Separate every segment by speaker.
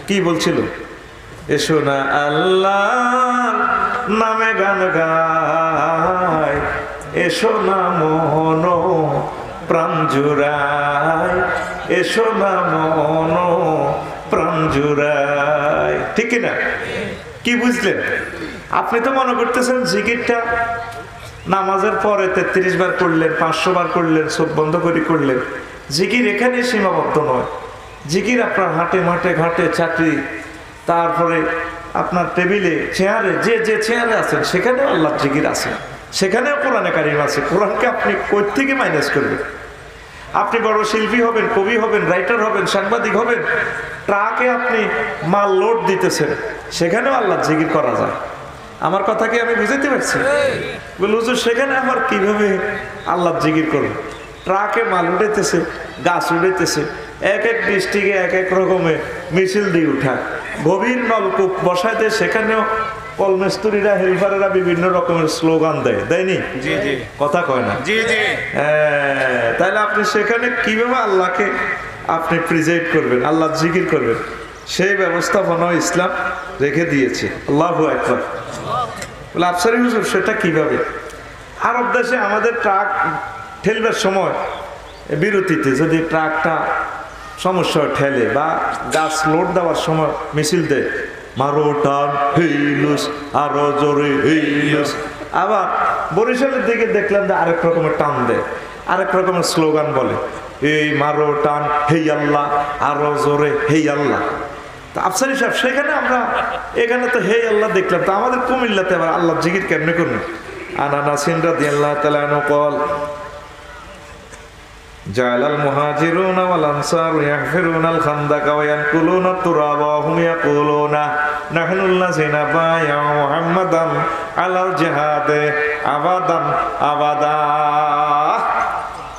Speaker 1: কি বলছিল? এসো না আল্লাহর নামে গান গায়, এসো না মন প্রাণ জুড়ায়, এসো না মন প্রাণ জুড়ায়। ঠিক না? কি বুঝলেন? আপনি তো মনে করতেছেন জিকিরটা নামাজের পরে 33 বার করলেন, 500 বার করলেন, চোখ বন্ধ করে করলেন। জিকির এখানে সীমাবদ্ধ নয়। জিকির আপনার হাটে মাঠে ঘাটে চাকরি, তারপরে আপনার টেবিলে চেয়ারে, যে যে চেয়ারে আছেন সেখানেও আল্লাহর জিকির আছে, সেখানেও কোরআনে কারিম আছে। কোরআনকে আপনি কই থেকে মাইনাস করবেন? আপনি বড় শিল্পী হবেন, কবি হবেন, রাইটার হবেন, সাংবাদিক হবেন, ট্রাকে আপনি মাল লোড দিতেছেন, সেখানেও আল্লাহর জিকির করা যায়। আমার কথা কি আমি বুঝাতে পারছি? বলে হুজুর সেখানে আবার কিভাবে আল্লাহর জিকির করবে? ট্রাকে মাল উড়াইতেছে, গাছ উড়াইতেছে, এক এক ডিস্ট্রিক্টে এক এক রকমের মিছিল দিয়ে উঠা, গভীর নলকূপ বসাইতে, সেখানেও কলমেস্তুরিরা হেলফারেরা বিভিন্ন রকমের স্লোগান দেয়, দেয়নি?
Speaker 2: জি জি,
Speaker 1: কথা কয় না?
Speaker 2: জি জি।
Speaker 1: তাহলে আপনি সেখানে কিভাবে আল্লাহকে আপনি প্রিজাইড করবেন, আল্লাহর জিকির করবেন? সেই ব্যবস্থাপনা ইসলাম রেখে দিয়েছে। আল্লাহু আকবার। বলে আফসারি হুজুর সেটা কিভাবে? আরব দেশে আমাদের ট্রাক ঠেলবার সময় বিরতিতে যদি ট্রাকটা সমস্যা ঠেলে বা গাছ লোড দেওয়ার সময় মিছিল দেয়, মারো টান হেইলুস, আরো জোরে হেইলুস। আবার বরিশালের দিকে দেখলাম যে আরেক রকমের টান দেয়, আরেক রকমের স্লোগান বলে, এই মারো টান হেই আল্লাহ, আরো জোরে হেই আল্লাহ। তা আফসারি সাহেব সেখানে আমরা, এখানে তো হেই আল্লাহ দেখলাম, তো আমাদের কুমিল্লাতে আবার আল্লাহ জিকির কেমনে করবেন? আনানাসিন রাদিয়াল্লাহু তাআলা আনহু قال جعل المهاجرون والأنصار يحفرون الخندق وينقلون التراب وهم يقولون نحن الذين بايعوا محمدا على الجهاد أبدا أبدا।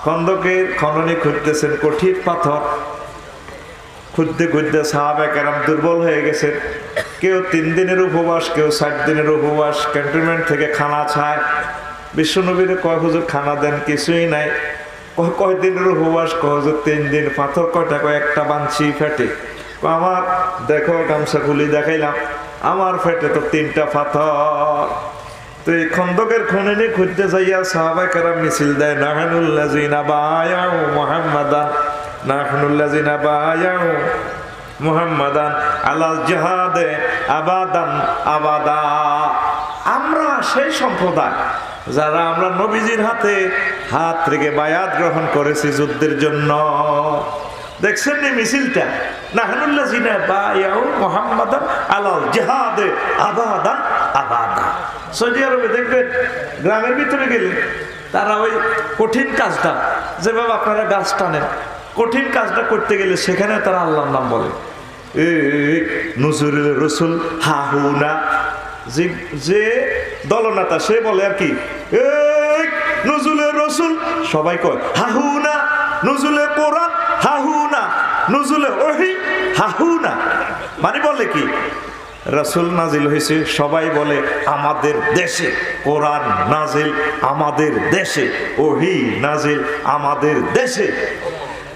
Speaker 1: খন্দকের খননে খুঁজতেছেন কঠিন পাথর, খুঁজতে খুঁজতে সাহাবায়ে কেরাম দুর্বল হয়ে গেছেন। কেউ 3 দিনের উপবাস, কেউ 60 দিনের উপবাস, ক্যান্টনমেন্ট থেকে খানা চায়। বিশ্বনবীর কয় হুজুর খানা দেন, কিছুই নাই। কয় দিনের উপবাস, কয় হুজুর 3 দিন। পাথর কয়টা? কয় একটা বানছি ফেটে। আমার দেখো গামছা খুলি দেখাইলাম, আমার ফেটে তো 3টা পাথর। তো এই খন্দকের খননে খুঁজতে যাইয়া সাহাবায়ে কেরাম মিছিল দেয়, নাহানুল্লাযিনা বায়াউ মুহাম্মাদান, নাহনুল্লাযিনা বায়াউ মুহাম্মাদান আলাল জিহাদে আবাদান আবাদা। আমরা সেই সম্প্রদায় যারা আমরা নবীজির হাতে হাত থেকে বায়াত গ্রহণ করেছি যুদ্ধের জন্য। দেখছেন নি মিছিলটা? নাহনুল্লাযিনা বায়াউ মুহাম্মাদান আলাল জিহাদে আবাদান আবাদা। সৌদি আরবে দেখবেন গ্রামের ভিতরে গেলে তারা ওই কঠিন কাজটা, যেভাবে আপনারা গাছ টানেন, কঠিন কাজটা করতে গেলে সেখানে তারা আল্লাহর নাম বলে। নজরুল রসুল হাহুনা, যে দলনেতা সে বলে আর কি, নজরুলের রসুল, সবাই কয় হাহুনা, নজরুলের কোরআন হাহুনা, নজরুলের ওহী হাহুনা। মানে বলে কি, রাসূল নাজিল হয়েছে, সবাই বলে আমাদের দেশে কোরআন নাজিল, আমাদের দেশে ওহী নাজিল, আমাদের দেশে।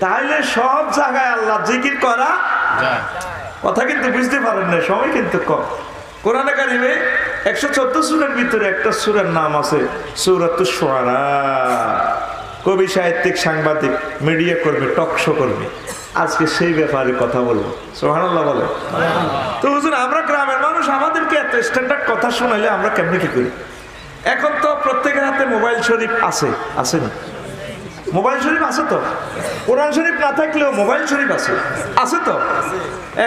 Speaker 1: তাহলে সব জায়গায় আল্লাহ জিকির করা কথা কিন্তু বুঝতে পারেন না, সময় কিন্তু কম। কোরআনে কারিমে 114 সূরার ভিতরে একটা সূরার নাম আছে সূরাতুশ শুআরা। কবি, সাহিত্যিক, সাংবাদিক, মিডিয়া কর্মী, টক শো কর্মী, আজকে সেই ব্যাপারে কথা বলবো। সুবহানাল্লাহ বলে। তো হুজুর আমরা গ্রামের মানুষ, আমাদেরকে এত স্ট্যান্ডার্ড কথা শোনাইলে আমরা কেমনে কি করি? এখন তো প্রত্যেকের হাতে মোবাইল শরীফ আছে, আছে না? মোবাইল শরীফ আছে তো, কোরআন শরীফ না থাকলেও মোবাইল শরীফ আছে, আছে তো।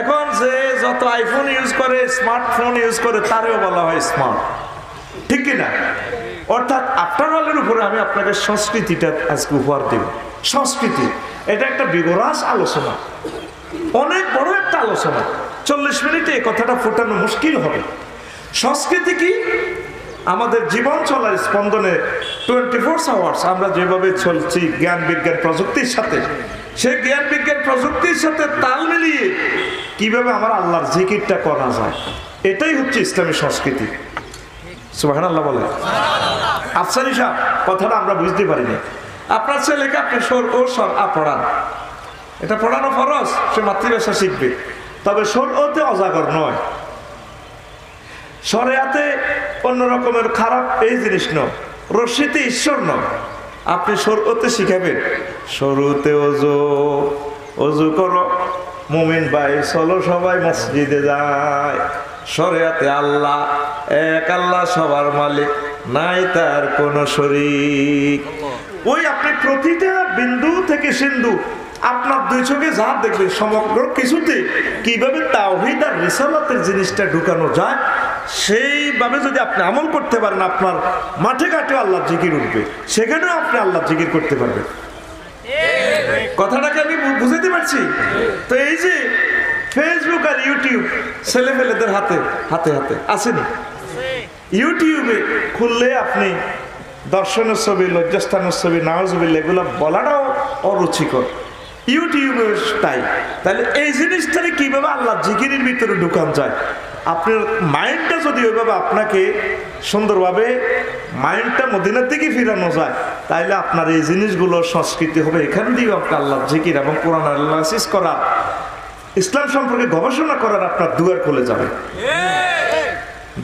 Speaker 1: এখন যে যত আইফোন ইউজ করে, স্মার্টফোন ইউজ করে, তারেও বলা হয় স্মার্ট, ঠিক কিনা? অর্থাৎ আফটার অলের উপরে আমি আপনাকে সংস্কৃতিটা আজকে উপহার দেব। সংস্কৃতি এটা একটা বিগরাস আলোচনা, অনেক বড় একটা আলোচনা। 40 মিনিটে এই কথাটা ফোটানো মুশকিল হবে। সংস্কৃতি কি? আমাদের জীবন চলার স্পন্দনে 24 আওয়ার্স আমরা যেভাবে চলছি জ্ঞান বিজ্ঞান প্রযুক্তির সাথে, সেই জ্ঞান বিজ্ঞান প্রযুক্তির সাথে তাল মিলিয়ে কিভাবে আমার আল্লাহর জিকিরটা করা যায়, এটাই হচ্ছে ইসলামী সংস্কৃতি। সুবহানাল্লাহ বলে। আফসারি সাহেব কথাটা আমরা বুঝতে পারিনি। আপনার ছেলেকে আপনি সর ও সর পড়ান, এটা পড়ানো ফরজ, সে মাতৃভাষা শিখবে। তবে শরীয়তে অজাগর নয়। শরিয়াতে অন্য রকমের খারাপ এই জিনিস নয়, রশিতে ঈশ্বর নয়। আপনি শরীয়তে শিখাবেন, শুরুতে অজু করো মুমিন ভাই, চলো সবাই মসজিদে যায়। শরিয়াতে আল্লাহ এক, আল্লাহ সবার মালিক, নাই তার কোনো শরীক। ওই আপনি প্রতিটা বিন্দু থেকে সিন্ধু আপনার দুই চোখে যা দেখবেন, সমগ্র কিছুতে কিভাবে তাওহীদ আর রিসালাতের জিনিসটা ঢুকানো যায়, সেইভাবে যদি আপনি আমল করতে পারেন, আপনার মাঠে ঘাটে আল্লাহ জিকির উঠবে, সেখানেও আপনি আল্লাহ জিকির করতে পারবেন। কথাটাকে আমি বুঝাতে পারছি তো? এই যে ফেসবুক আর ইউটিউব ছেলেমেয়েদের হাতে হাতে হাতে আসেনি, ইউটিউবে খুললে আপনি দর্শনের ছবি, লজ্জাস্থানের ছবি, নাউজুবিল্লাহ এগুলো বলাটাও অরুচিকর। ইউটিউবে তাই, তাহলে এই জিনিসটাকে কিভাবে আল্লাহ জিকিরের ভিতরে ঢুকান যায়? আপনার মাইন্ডটা যদি ওইভাবে আপনাকে সুন্দরভাবে মাইন্ডটা মদিনার দিকে ফিরানো যায়, তাইলে আপনার এই জিনিসগুলো সংস্কৃতি হবে। এখান দিয়ে আপনার আল্লাহ জিকির এবং কোরআন আনালিসিস করা, ইসলাম সম্পর্কে গবেষণা করার আপনার দুয়ার খুলে যাবে।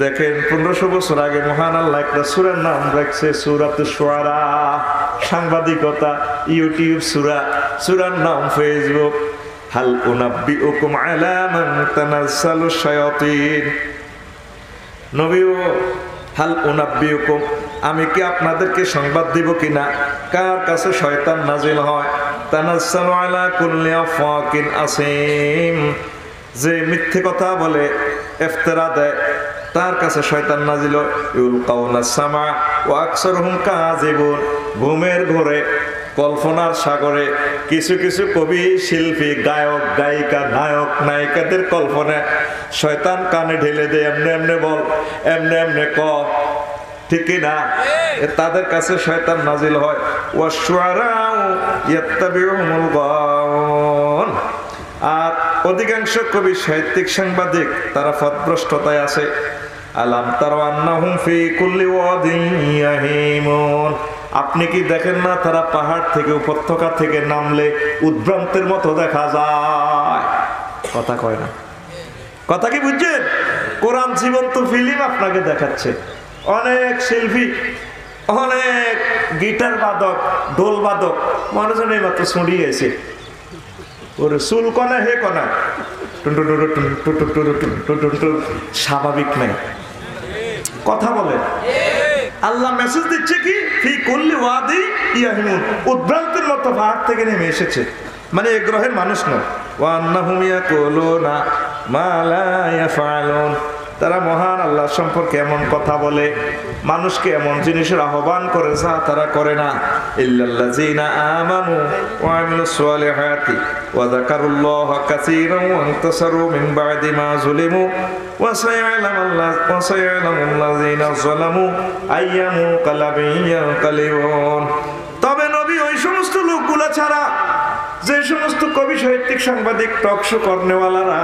Speaker 1: দেখেন 1500 বছর আগে মহান আল্লাহ একটা সূরার নাম রাখছে সূরাতুশ শুআরা। সাংবাদিকতা, ইউটিউব সূরার নাম ফেসবুক। হাল উনাব্বিউকুম আলা মান তানাজ্জালুশ শায়াতিন। নবীও হাল উনাব্বিউকুম, আমি কি আপনাদেরকে সংবাদ দিব কিনা কার কাছে শয়তান নাজিল হয়? তানাজ্জালু আলা কুল্লি আফাকিন আসিম, যে মিথ্যে কথা বলে, ইফতিরা দেয়, তার কাছে শয়তান নাজিল হয়। ইউলকাউনা সামা ওয়া আকসারুহুম কাযিবুন, ঘুমের ঘোরে, কল্পনার সাগরে কিছু কিছু কবি, শিল্পী, গায়ক, গায়িকা, নায়ক, নায়িকাদের কল্পনা শয়তান কানে ঢেলে দেয়, এমনি এমনি বল, এমনি এমনি ক, ঠিক না? তাদের কাছে শয়তান নাজিল হয়। ওয়াশ-শুআরাউ ইয়াত্তাবিউহুমুল গাওন, আর অধিকাংশ কবি, সাহিত্যিক, সাংবাদিক তারা পথভ্রষ্টতায় আছে। আলাম তারা আন্নাহুম ফি কুল্লি ওয়াদিন ইয়াহিমুন, আপনি কি দেখেন না তারা পাহাড় থেকে, উপত্যকা থেকে নামলে উদ্ভ্রান্তের মতো দেখা যায়? কথা কয় না, কথা কি বুঝছেন? কোরআন জীবন্ত ফিল্ম আপনাকে দেখাচ্ছে। অনেক শিল্পী, অনেক গিটার বাদক, ঢোল বাদক, মানুষজন এই মাত্র ছড়িয়ে গেছে, ওরে চুল কনা হে কনা, স্বাভাবিক নাই, কথা বলে। আল্লাহ মেসেজ দিচ্ছে কি, ফি কুল্লি ওয়াদি ইয়াহিমুন, উদ্ভ্রান্তের মতো পাহাড় থেকে নেমে এসেছে, মানে এ গ্রহের মানুষ নয়। ওয়া আন্নাহুম ইয়াকুলুনা মা লা ইয়াফআলুন, তারা মহান আল্লাহ সম্পর্কে এমন কথা বলে, মানুষকে এমন জিনিসের আহ্বান করে যা তারা করে না। ইল্লাল্লাযীনা আমানু ওয়া আমিলুস সালিহাতি ওয়া যাকারুল্লাহা কাসীরান ওয়া ইনতাসারু মিন বা'দি মা যুলিমু ওয়া সায়ালামুল্লাযীনা যালামু আইয়া মুনকালাবিন ইয়ানকালিবুন। তবে নবী ওই সমস্ত লোকগুলা ছাড়া, যে সমস্ত কবি, সাহিত্যিক, সাংবাদিক, টক শো করনেওয়ালারা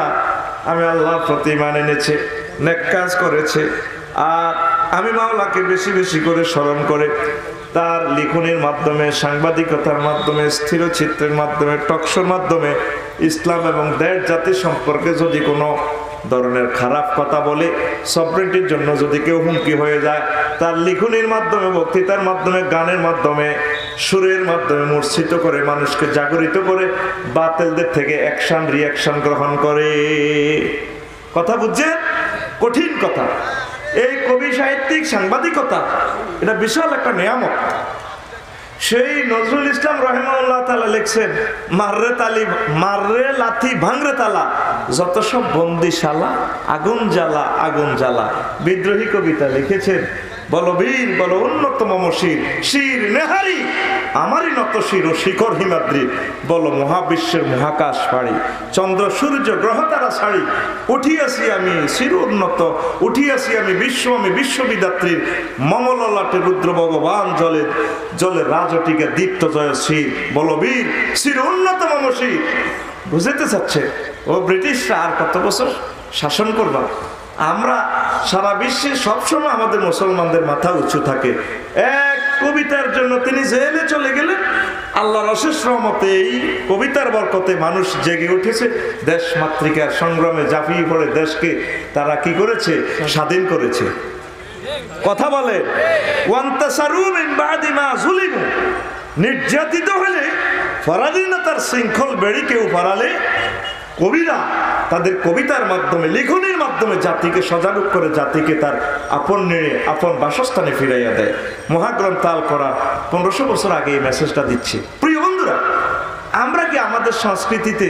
Speaker 1: আমি আল্লাহর প্রতি ঈমান এনেছে, নেক কাজ করেছে, আর আমি মাওলাকে বেশি বেশি করে স্মরণ করে তার লিখনের মাধ্যমে, সাংবাদিকতার মাধ্যমে, স্থিরচিত্রের মাধ্যমে, টকশোর মাধ্যমে ইসলাম এবং দেশ জাতি সম্পর্কে যদি কোনো ধরনের খারাপ কথা বলে, সভরেন্টির জন্য যদি কেউ হুমকি হয়ে যায়, তার লিখনের মাধ্যমে, বক্তৃতার মাধ্যমে, গানের মাধ্যমে, সুরের মাধ্যমে মূর্ছিত করে, মানুষকে জাগরিত করে বাতিলদের থেকে অ্যাকশন রিয়াকশন গ্রহণ করে। কথা বুঝছেন? কঠিন কথা। এই কবি, সাহিত্যিক, সাংবাদিকতা এটা বিশাল একটা নিয়ামত। সেই নজরুল ইসলাম রাহিমাহুল্লাহ তাআলা লিখছেন, মাররে লাথি ভাঙরে তালা, যত সব বন্দিশালা, আগুন জ্বালা আগুন জ্বালা। বিদ্রোহী কবিতা লিখেছেন, বলো বীর বলো অন্যতম শির, শির নেহারি আমারই নত শির ও শিখর হিমাদ্রি, বলো মহাবিশ্বের মহাকাশ পাড়ি, চন্দ্র সূর্য গ্রহ তারা ছাড়ি, উঠিয়াছি আমি শির উন্নত, উঠিয়াছি আমি বিশ্ববিদাত্রীর, মমললাটে রুদ্র ভগবান জলে জলে রাজটিকে দীপ্ত জয় শির, বলো বীর শির উন্নত মম শির। বুঝতে চাচ্ছে ও ব্রিটিশরা আর কত বছর শাসন করবা? আমরা সারা বিশ্বে সবসময় আমাদের মুসলমানদের মাথা উঁচু থাকে। এক কবিতার জন্য তিনি জেলে চলে গেলেন। আল্লাহর অশেষ রহমতে এই কবিতার বরকতে মানুষ জেগে উঠেছে, দেশ মাতৃকার সংগ্রামে ঝাঁপিয়ে পড়ে দেশকে তারা কি করেছে? স্বাধীন করেছে। কথা বলে ওয়ান্তাসারু মিন বাদি মা যুলিমু, নির্যাতিত হলে পরাধীনতার শৃঙ্খল বেড়ি কেউ পারালে কবিরা তাদের কবিতার মাধ্যমে, লেখনের মাধ্যমে জাতিকে সজাগ করে জাতিকে তার আপন নিয়ে আপন বাসস্থানে ফিরাইয়া দেয়। মহাগ্রন্থ আল কোরআন 1500 বছর আগে এই মেসেজটা দিচ্ছে। প্রিয় বন্ধুরা, আমরা কি আমাদের সংস্কৃতিতে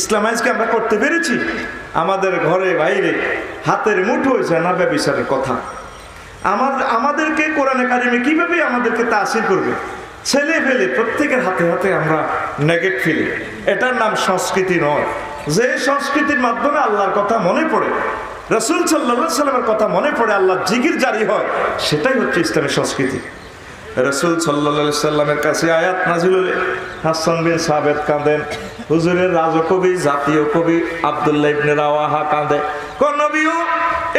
Speaker 1: ইসলামাইজকে আমরা করতে পেরেছি? আমাদের ঘরে বাইরে হাতের মুঠোয় জানা ব্যভিচারের কথা আমাদেরকে কোরআনে কারিমে কিভাবে আমাদেরকে তাসির করবে? ছেলে ফেলে প্রত্যেকের হাতে হাতে আমরা নেগেট ফেলি। এটার নাম সংস্কৃতি নয়। যে সংস্কৃতির মাধ্যমে আল্লাহর কথা মনে পড়ে, রাসূল সাল্লাল্লাহু আলাইহি সাল্লামের কথা মনে পড়ে, আল্লাহর জিকির জারি হয়, সেটাই হচ্ছে ইসলামী সংস্কৃতি। রাসূল সাল্লাল্লাহু আলাইহি সাল্লামের কাছে আয়াত নাযিল হলে হাসান বিন সাবিত কাঁদেন, হুজুরের রাজকবি জাতীয় কবি আব্দুল্লাহ ইবনে রাওয়াহা কাঁদে, কোন নবীও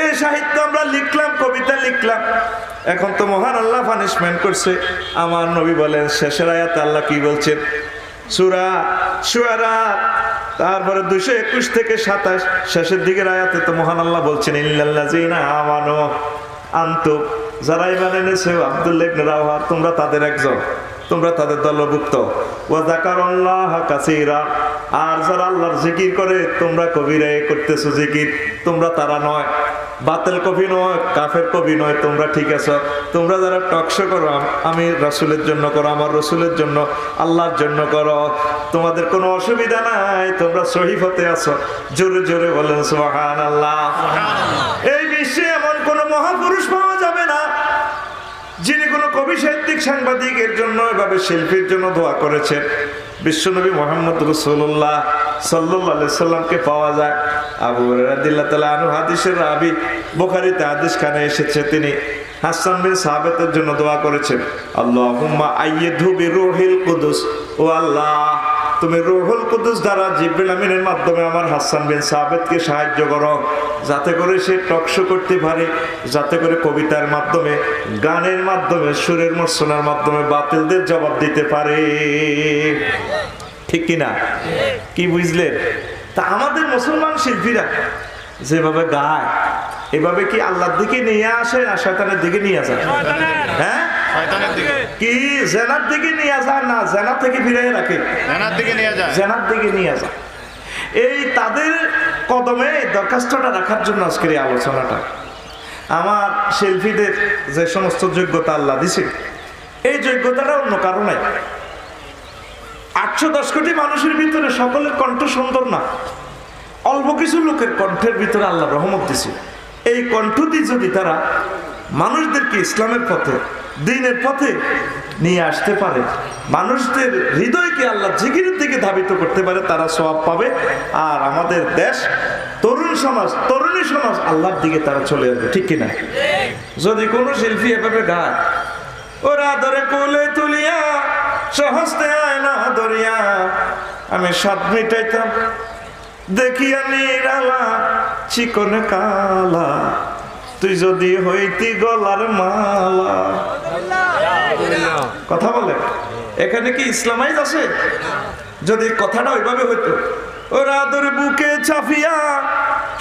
Speaker 1: এই সাহিত্য আমরা লিখলাম, কবিতা লিখলাম, এখন তো মহান আল্লাহ পানিশমেন্ট করছে। আমার নবী বলেন শেষের আয়াতে আল্লাহ কি বলছেন? সূরা শুআরা তারপরে 221 থেকে 27 শেষের দিকের আয়াতে তো মহান আল্লাহ বলছেন ইল্লাল্লাযিনা আমানু আনতুম, যারা ঈমান এনেছে আব্দুল্লাহ ইবনে রাওয়াহা তোমরা তাদের একজন, তোমরা তাদের দলভুক্ত। ওয়া যাকারাল্লাহা কাসীরা, আর যারা আল্লাহর জিকির করে তোমরা কবিরায়ে করতেছো জিকির, তোমরা তারা নয়, বাতিল কবি নয়, কাফের কবি নয়, তোমরা ঠিক আছো। তোমরা যারা টকশো করো আমি রাসূলের জন্য করো, আমার রাসূলের জন্য, আল্লাহর জন্য করো, তোমাদের কোনো অসুবিধা নাই, তোমরা সহিফতে আছো। জোরে জোরে বলেন সুবহানাল্লাহ। এই বিশ্বে এমন কোন মহাপুরুষ পাওয়া যাবে না যিনি কোনো কবি সাহিত্যিক সাংবাদিকের জন্য এভাবে শিল্পীর জন্য দোয়া করেছেন। বিশ্বনবী মুহাম্মদ রাসূলুল্লাহ সাল্লাল্লাহু আলাইহি সাল্লামকে পাওয়া যায়। আবু হুরায়রা রাদিয়াল্লাহু তাআলা আনহু হাদিসের রাবী, বুখারীতে হাদিসখানে এসেছে, তিনি হাসান বিন সাবিতের জন্য দোয়া করেছেন, আল্লাহুম্মা আইয়িদহু বিরূহিল কুদুস, ও আল্লাহ তুমি রূহুল কুদুস দ্বারা জিবরিল আমিনের মাধ্যমে আমার হাসান বিন সাবিতকে সাহায্য করো, যাতে করে সে টকশো করতে পারে, যাতে করে কবিতার মাধ্যমে, গানের মাধ্যমে, সুরের মূর্ছনার মাধ্যমে বাতিলদের জবাব দিতে পারে। ঠিক কিনা? কি বুঝলেন? তা আমাদের মুসলমান শিল্পীরা যেভাবে গায়, এভাবে কি আল্লাহর দিকে নিয়ে আসে না শয়তানের দিকে নিয়ে যায়? হ্যাঁ, কি জেনার দিকে নিয়ে যায় না জেনা থেকে ফিরিয়ে রাখে? জেনার দিকে নিয়ে যায়, জেনার দিকে নিয়ে যায়। এই তাদের কদমে দরখাস্তটা রাখার জন্য আজকের এই আলোচনাটা। আমার শিল্পীদের যে সমস্ত যোগ্যতা আল্লাহ দিছে, এই যোগ্যতাটা অন্য কারো নাই। 810 কোটি মানুষের ভিতরে সকলের কণ্ঠ সুন্দর না, অল্প কিছু লোকের কণ্ঠের ভিতরে আল্লাহ রহমত দিছে। এই কণ্ঠ দিয়ে যদি তারা মানুষদেরকে ইসলামের পথে, দ্বীনের পথে নিয়ে আসতে পারে, মানুষদের হৃদয়কে আল্লাহ জিকিরের দিকে ধাবিত করতে পারে, তারা সওয়াব পাবে। আর আমাদের দেশ, তরুণ সমাজ, তরুণী সমাজ আল্লাহর দিকে তারা চলে আসবে। ঠিক কিনা? যদি কোনো শিল্পী এভাবে গায়, ওরা ধরে কোলে তুলিয়া সহস্তে আয়না ধরিয়া আমি স্বাদ মিটাইতাম, দেখিয়া নিরালা চিকন কালা, তুই যদি হইতি গলার মালা। কথা বলে এখানে কি ইসলামাইজ আছে? যদি কথাটা ওইভাবে হইতো, ওরা ধরে বুকে চাপিয়া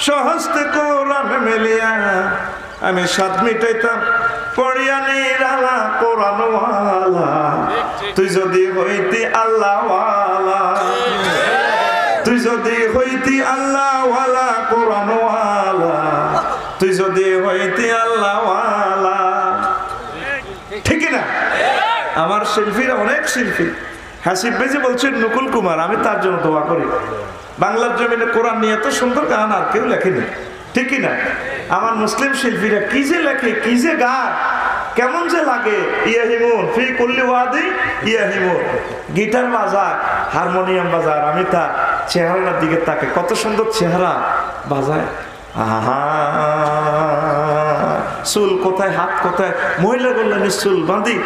Speaker 1: সহস্তে কোরআন মেলিয়া আমি স্বাদ মিটাইতাম, পড়িয়া নিরালা কোরআনওয়ালা, তুই যদি হইতি আল্লাহওয়ালা, তুই যদি হইতি আল্লাহওয়ালা কোরআনওয়ালা, তুই যদি হইতি আল্লাহওয়ালা। ঠিক না? আমার শিল্পীরা, অনেক শিল্পী, হাসিব বেজি বলছেন নকুল কুমার, আমি তার জন্য দোয়া করি। বাংলার জমিনে কোরআন নিয়ে এত সুন্দর গান আর কেউ লেখেনি। ঠিক কিনা? আমার মুসলিম শিল্পীরা কি যে লেখে, কি যে গান, কেমন যে লাগে। ইয়াহিমুন ফি কুল্লি ওয়াদি ইয়াহিমুন, গিটার বাজায়, হারমোনিয়াম বাজায়, আমি তার চেহারার দিকে তাকে, কত সুন্দর চেহারা বাজায়। আহা, চুল কোথায়, হাত কোথায়, মহিলা বললেন চুল বাঁধি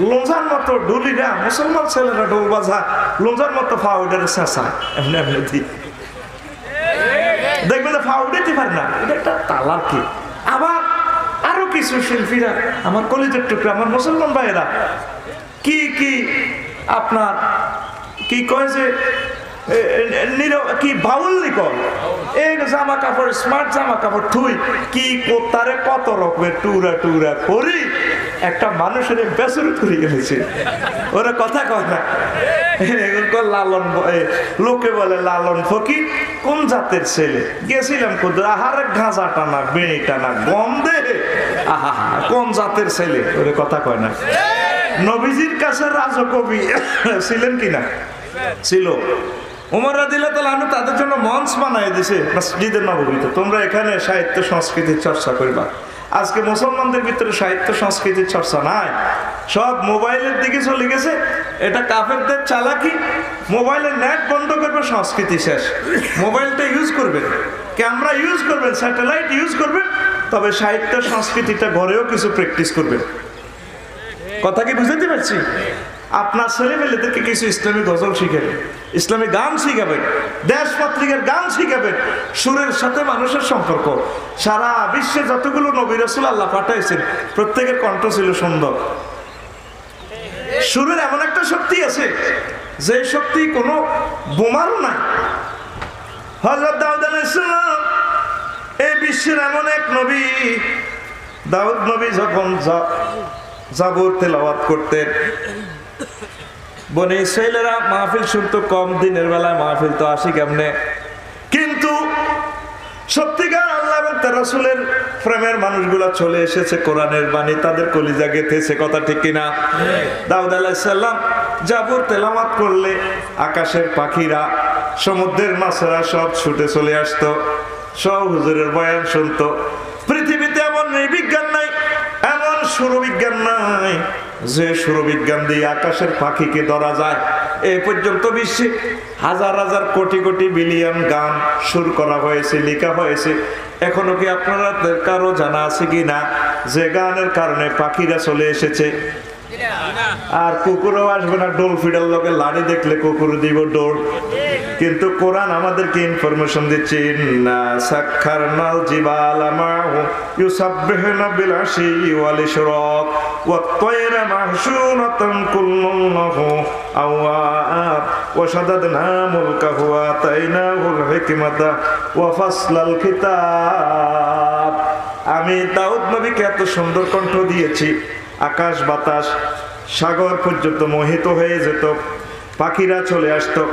Speaker 1: লোজার মতো ডুলিরা, মুসলমান ছেলেরা ঢোল বাজা লোজার মতো ফাউডারে চেঁচা, এমনি এমনি দি দেখবেন ফাউ দিতে পারে না, এটা একটা তালার কি। আবার আরো কিছু কিছু শিল্পীরা, আমার কলিজার টুকরা, আমার মুসলমান ভাইয়েরা, কি কি আপনার কি কয় যে কি বাউল নিকল এই জামা কাপড়, স্মার্ট জামা কাপড় থুই কি কোতারে কত রকমের টুরা টুরা করি একটা মানুষের বেসর করে গেছে। ওরা কথা কয় না, লালন, লোকে বলে লালন ফকির কোন জাতের ছেলে। গেছিলাম কোথাও, আহারে গাঁজা টানা, বেড়ি টানা, গন্ধে, আহা কোন জাতের ছেলে। ওরে কথা কয় না। নবীজির কাছে রাজকবি ছিলেন কিনা? ছিল। ওমর রাদিয়াল্লাহু আনহু তাদের জন্য মঞ্চ বানায় দিছে মসজিদে নববীতে, তোমরা এখানে সাহিত্য সংস্কৃতির চর্চা করবা। আজকে মুসলমানদের ভিতরে সাহিত্য সংস্কৃতির চর্চা নাই, সব মোবাইলের দিকে চলে গেছে। এটা কাফেরদের চালাকি। মোবাইলের নেট বন্ধ করবে, সংস্কৃতি শেষ। মোবাইলটা ইউজ করবেন, ক্যামেরা ইউজ করবেন, স্যাটেলাইট ইউজ করবেন, তবে সাহিত্য সংস্কৃতিটা ঘরেও কিছু প্র্যাকটিস করবেন। কথা কি বুঝতে পারছি? আপনার ছেলেমেয়েদেরকে কিছু ইসলামী গজল শিখাবেন, ইসলামী গান শিখাবেন, দেশপত্রিকার গান শিখাবেন। সুরের সাথে মানুষের সম্পর্ক। সারা বিশ্বে যতগুলো নবী রাসূল আল্লাহ পাঠাইছেন প্রত্যেকের কণ্ঠ ছিল সুন্দর। সুরের এমন একটা শক্তি আছে যে শক্তি কোনো বোমারও নাই। হযরত দাউদ আলাইহিস সালাম এই বিশ্বের এমন এক নবী। দাউদ নবী যখন জাবুর তেলাওয়াত করতেন, বনি ইসরাইলেরা মাহফিল শুনতো কম, দিনের বেলায় মাহফিল তো আসি কেমনে। কিন্তু সত্যিকার আল্লাহ এবং তার রাসূলের প্রেমের মানুষগুলা চলে এসেছে, কোরআনের বাণী তাদের কলিজা গেঁথেছে। কথা ঠিক কিনা? দাউদ আলাইহিস সালাম জাবুর তেলাওয়াত করলে আকাশের পাখিরা, সমুদ্রের মাছেরা সব ছুটে চলে আসতো, সব হুজুরের বয়ান শুনতো। পৃথিবীতে এমন নির্বিজ্ঞান নাই, এমন সুরবিজ্ঞান নাই যে সুরবিজ্ঞান দিয়ে আকাশের পাখিকে ধরা যায়। এই পর্যন্ত বিশ্বে হাজার হাজার কোটি কোটি বিলিয়ন গান সুর করা হয়েছে, লেখা হয়েছে। এখনো কি আপনারা কারো জানা আছে কি না যে গানের কারণে পাখিরা চলে এসেছে? আর কুকুরও আসবে না, ডোল ফিডার লোকে লাড়ি দেখলে কুকুর দিব ডোল। কিন্তু কোরআন আমাদেরকে ইনফরমেশন দিচ্ছে, ইন্না সাখখারনাল জিবালা মাহু ইউসাব্বিহুনা বিল আশি ওয়াল ইশরাক ওয়াত তায়রা মাহশুনাতান কুল্লুন লাহু আওয়াব ওয়া শাদাদনা মুলকাহু ওয়া আতাইনাহুল হিকমাতা ওয়া ফাসলাল কিতাব। আমি দাউদ নবীকে এত সুন্দর কণ্ঠ দিয়েছি, আকাশ বাতাস সাগর পর্যন্ত মোহিত হয়ে যেত, পাখিরা চলে আসতো।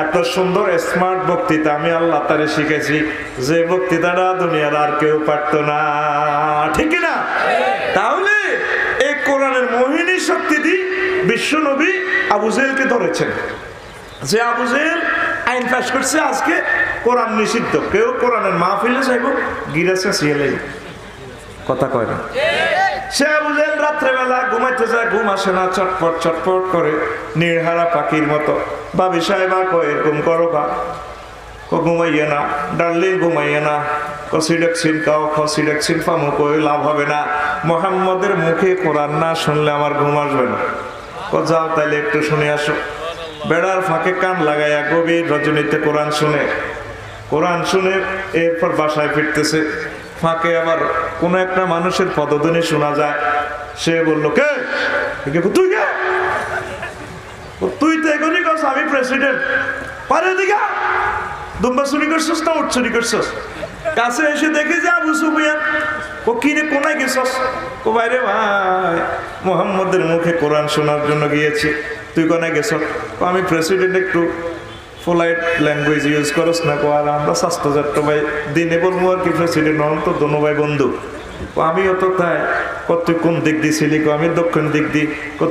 Speaker 1: এত সুন্দর স্মার্ট বক্তৃতা আমি আল্লাহ তারে শিখেছি, যে বক্তৃতাটা দুনিয়ার আর কেউ পারতো না। ঠিক না? তাহলে এই কোরআনের মোহিনী শক্তি দিয়ে বিশ্ব নবী আবু জেহেলকে ধরেছেন। যে আবু জেহেল আইন পাশ করছে আজকে কোরআন নিষিদ্ধ, কেউ কোরআনের মাহফিলে যাইব গিরাসে সিয়েলে, কথা কয় না। সে আবু জেহেল রাত্রেবেলা ঘুমাইতে যায়, ঘুম আসে না, চটপট চটপট করে নির্হারা পাখির মতো। ভাবি সাহেবা কয় এরকম করো বা ঘুমাইয়ে না, ডার্লিং ঘুমাইয়ে না, সিডাকসিন খাও, সিডাকসিন ফামো কই লাভ হবে না, মোহাম্মদের মুখে কোরআন না শুনলে আমার ঘুম আসবে না। যাও তাইলে একটু শুনে আসো। বেড়ার ফাঁকে কান লাগাইয়া গভীর রজনীতে কোরআন শুনে এরপর বাসায় ফিরতেছে। ফাঁকে আবার কোন একটা মানুষের পদধ্বনি শোনা যায়। সে বলল, কে তুই? কে তুই? তো এখনই কস আমি প্রেসিডেন্ট। পারে দিঘা দুম্বা চুরি করছস না উঠ চুরি করছস? কাছে এসে দেখে যে আবু সুফিয়ান। ও কি রে, কোনায় গেছস? ও বাইরে ভাই মোহাম্মদের মুখে কোরআন শোনার জন্য গিয়েছি। তুই কোনায় গেছ? আমি প্রেসিডেন্ট, একটু পোলাইট ল্যাঙ্গুয়েজ ইউজ করস না। আর আমরা স্বাস্থ্যযাত্র ভাই দিনে বলবো আর কি, প্রেসিডেন্ট হন তো দোনো ভাই বন্ধু। আমিও তো তাই। তুই কোন দিক দিছিলি? আমি দক্ষিণ দিক দিই।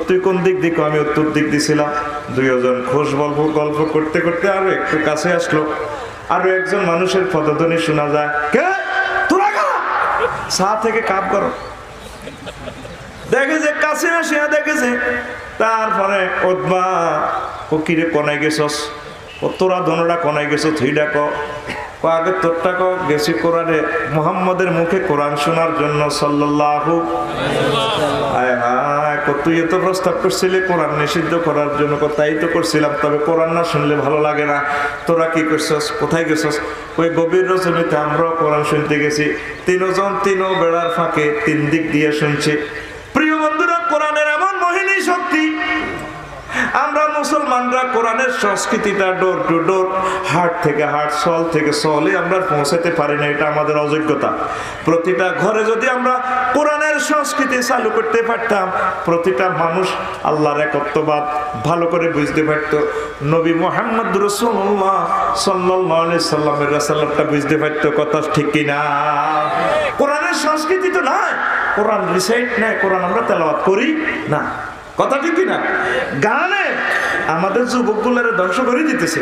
Speaker 1: তুই কোন দিক দিক? আমি উত্তর দিক দিছিলাম। দুইজন খোঁজ গল্প করতে করতে আরো একটু কাছে আসলো। আরো একজন মানুষের পদধ্বনি শোনা যায়, কে তোরা? চা থেকে কাপ করো। দেখেছে কাছে আসিয়া দেখেছে। তারপরে ওদবা ও কিরে কোনায় গেছস? ও তোরা ধনরা কোনায় গেছ? তুই ডাক। আগে তোরটা গেছি কোরআনে মুহাম্মদের মুখে কোরআন শোনার জন্য সাল্লাল্লাহু আয় হায়, তুই এত প্রস্তাব করছিলি কোরআন নিষিদ্ধ করার জন্য, তাই তো করছিলাম, তবে কোরআন না শুনলে ভালো লাগে না। তোরা কি করছস, কোথায় গেছস? ওই গভীর রজনীতে আমরাও কোরআন শুনতে গেছি, তিনজন তিন বেড়ার ফাঁকে তিন দিক দিয়ে শুনছে। প্রিয় বন্ধুরা, কোরআনের এমন মোহিনী শক্তি, আমরা মুসলমানরা কোরআনের সংস্কৃতিটা ডোর টু ডোর, হার্ট থেকে হার্ট, সল থেকে সলে আমরা পৌঁছাতে পারি না, এটা আমাদের অযোগ্যতা। প্রতিটা ঘরে যদি আমরা কোরআনের সংস্কৃতি চালু করতে পারতাম, প্রতিটা মানুষ আল্লাহর একত্ববাদ ভালো করে বুঝতে পারত, নবী মুহাম্মদ রাসূলুল্লাহ সাল্লাল্লাহু আলাইহি সাল্লামের রাসালাতটা বুঝতে পারত। কথা ঠিক কি না? কোরআনের সংস্কৃতি তো নাই, কোরআন রিসাইট নাই, কোরআন আমরা তেলাওয়াত করি না। কথা ঠিক কিনা? গানে আমাদের যুবকগুলোরে ধ্বংস করে দিতেছে।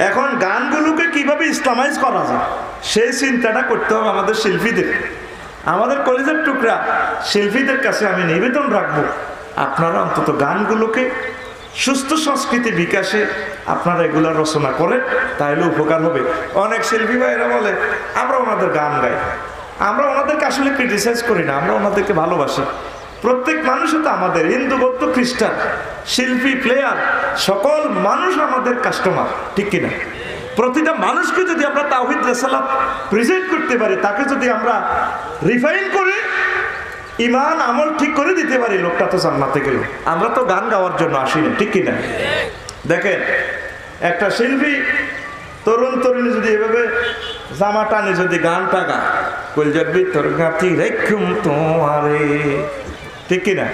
Speaker 1: এখন গানগুলোকে কিভাবে ইসলামাইজ করা যায় সেই চিন্তাটা করতে হবে আমাদের শিল্পীদের, আমাদের কলেজের টুকরা শিল্পীদের কাছে আমি নিবেদন রাখবো, আপনারা অন্তত গানগুলোকে সুস্থ সংস্কৃতি বিকাশে আপনারা এগুলা রচনা করেন, তাহলে উপকার হবে। অনেক শিল্পী ভাইরা বলে আমরা ওনাদের গান গাই, আমরা ওনাদেরকে আসলে ক্রিটিসাইজ করি না, আমরা ওনাদেরকে ভালোবাসি। প্রত্যেক মানুষই তো আমাদের, হিন্দু বৌদ্ধ খ্রিস্টান, শিল্পী প্লেয়ার সকল মানুষ আমাদের কাস্টমার, ঠিক কিনা? প্রতিটা মানুষকে যদি আমরা তাওহীদ রিসালাত প্রেজেন্ট করতে পারি, তাকে যদি আমরা রিফাইন করে ঈমান আমল ঠিক করে দিতে পারি, লোকটা তো জান্নাতে গেল। আমরা তো গান গাওয়ার জন্য আসি না, ঠিক কিনা? দেখেন একটা শিল্পী তরুণ তরুণী যদি এভাবে জামা টানে যদি গানটা গায়, কলজার ভিতর গাঁথি রেখুম তোমারে, ঠিক কিনা?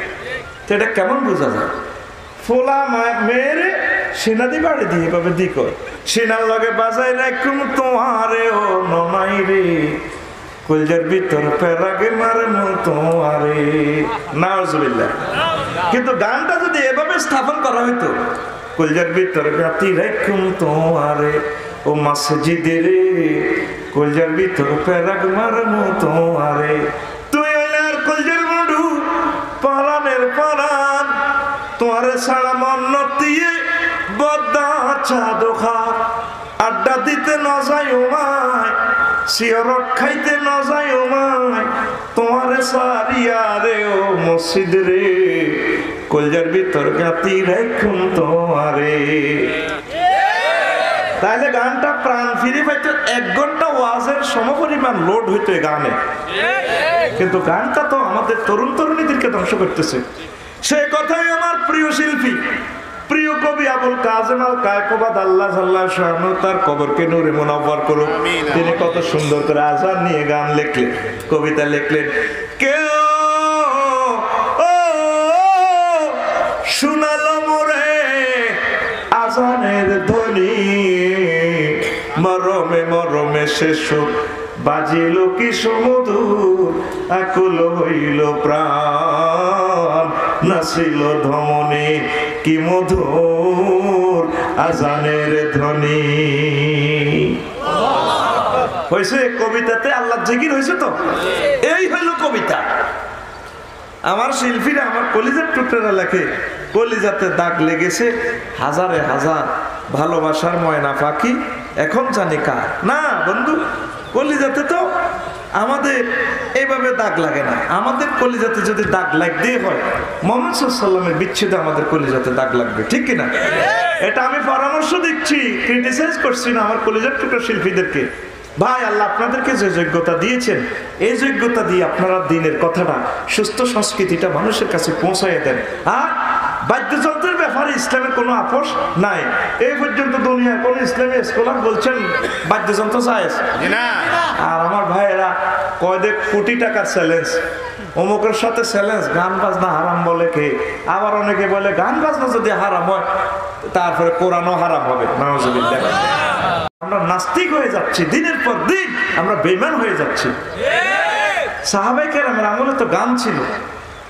Speaker 1: সেটা কেমন বোঝা যায়? ফোলা মেয়েরে সেনাদি বাড়ি দিয়ে এভাবে দিক সেনার লগে বাজাই রেখুম তোমারে ও ননাই রে, কলজার ভিতর পেরাগে মারে তোমারে, নাউজুবিল্লাহ। কিন্তু গানটা যদি এভাবে স্থাপন করা হইতো, কলজার ভিতর গাঁথি রেখুম তোমারে ও মসজিদে রে, কলজার ভিতর পেরাগ মারমু তোমারে, তুই হইলে আর কলজার মধু পরানের পরান, তোমারে সারা মন দিয়ে বদ্দা চাঁদ খা, আড্ডা দিতে ন যাই ওমায়, সিয়রট খাইতে ন যাই ওমায়, তোমারে সারিয়া রে ও মসজিদ রে, কলজার ভিতর গাঁথি রেখুম তোমারে। তাহলে গানটা প্রাণ ফিরে পাইতো, 1 ঘন্টা ওয়াজের সমপরিমাণ লোড হইতো এই গানে। কিন্তু গানটা তো আমাদের তরুণ তরুণীদেরকে ধ্বংস করতেছে। সে কথাই আমার প্রিয় শিল্পী, প্রিয় কবি আবুল কাজেম আল কায়কোবাদ, আল্লাহ আল্লাহ শানু তার কবরকে নূরে মুনাওয়ার করুক, তিনি কত সুন্দর করে আজান নিয়ে গান লিখলেন, কবিতা লিখলেন। কেউ শুনালো মোরে আজানের ধ্বনি, মরমে মরমে শেষ বাজিল কি সমুদূর, আকুল হইল প্রাণ, নাচিল ধমনী কি মধুর আজানের ধ্বনি। হয়েছে কবিতাতে আল্লাহ জিকির হয়েছে তো, এই হইল কবিতা। আমার শিল্পীরা, আমার কলিজার টুকরা লেখে, কলিজাতে দাগ লেগেছে হাজারে হাজার ভালোবাসার ময়না পাখি, এখন জানি কার। না বন্ধু, কলিজাতে তো আমাদের এইভাবে দাগ লাগে না। আমাদের কলিজাতে যদি দাগ লাগতে হয়, মুহাম্মদ সাল্লাল্লাহু আলাইহি ওয়াসাল্লামের বিচ্ছেদে আমাদের কলিজাতে দাগ লাগবে, ঠিক কিনা? এটা আমি পরামর্শ দিচ্ছি, ক্রিটিসাইজ করছি না আমার কলিজার টুকরা শিল্পীদেরকে। ভাই, আল্লাহ আপনাদেরকে যে যোগ্যতা দিয়েছেন, এই যোগ্যতা দিয়ে আপনারা দিনের কথাটা, সুস্থ সংস্কৃতিটা মানুষের কাছে পৌঁছাইয়ে দেন। আর বাদ্যযন্ত্রের ব্যাপারে ইসলামের কোনো আপোষ নাই। এই পর্যন্ত দুনিয়ার কোন ইসলামী স্কলার বলছেন বাদ্যযন্ত্র জায়েজ না। আর আমার ভাইয়েরা কয় দেখ কোটি টাকার চ্যালেঞ্জ, অমুকের সাথে চ্যালেঞ্জ, গান বাজনা হারাম বলে কে? আবার অনেকে বলে গান বাজনা যদি হারাম হয় তারপরে কোরআনও হারাম হবে। নাউজুবিল্লাহ। আমরা নাস্তিক হয়ে যাচ্ছি, দিনের পর দিন আমরা বেঈমান হয়ে যাচ্ছি। সাহাবায়ে কেরামের আমলে তো গান ছিল,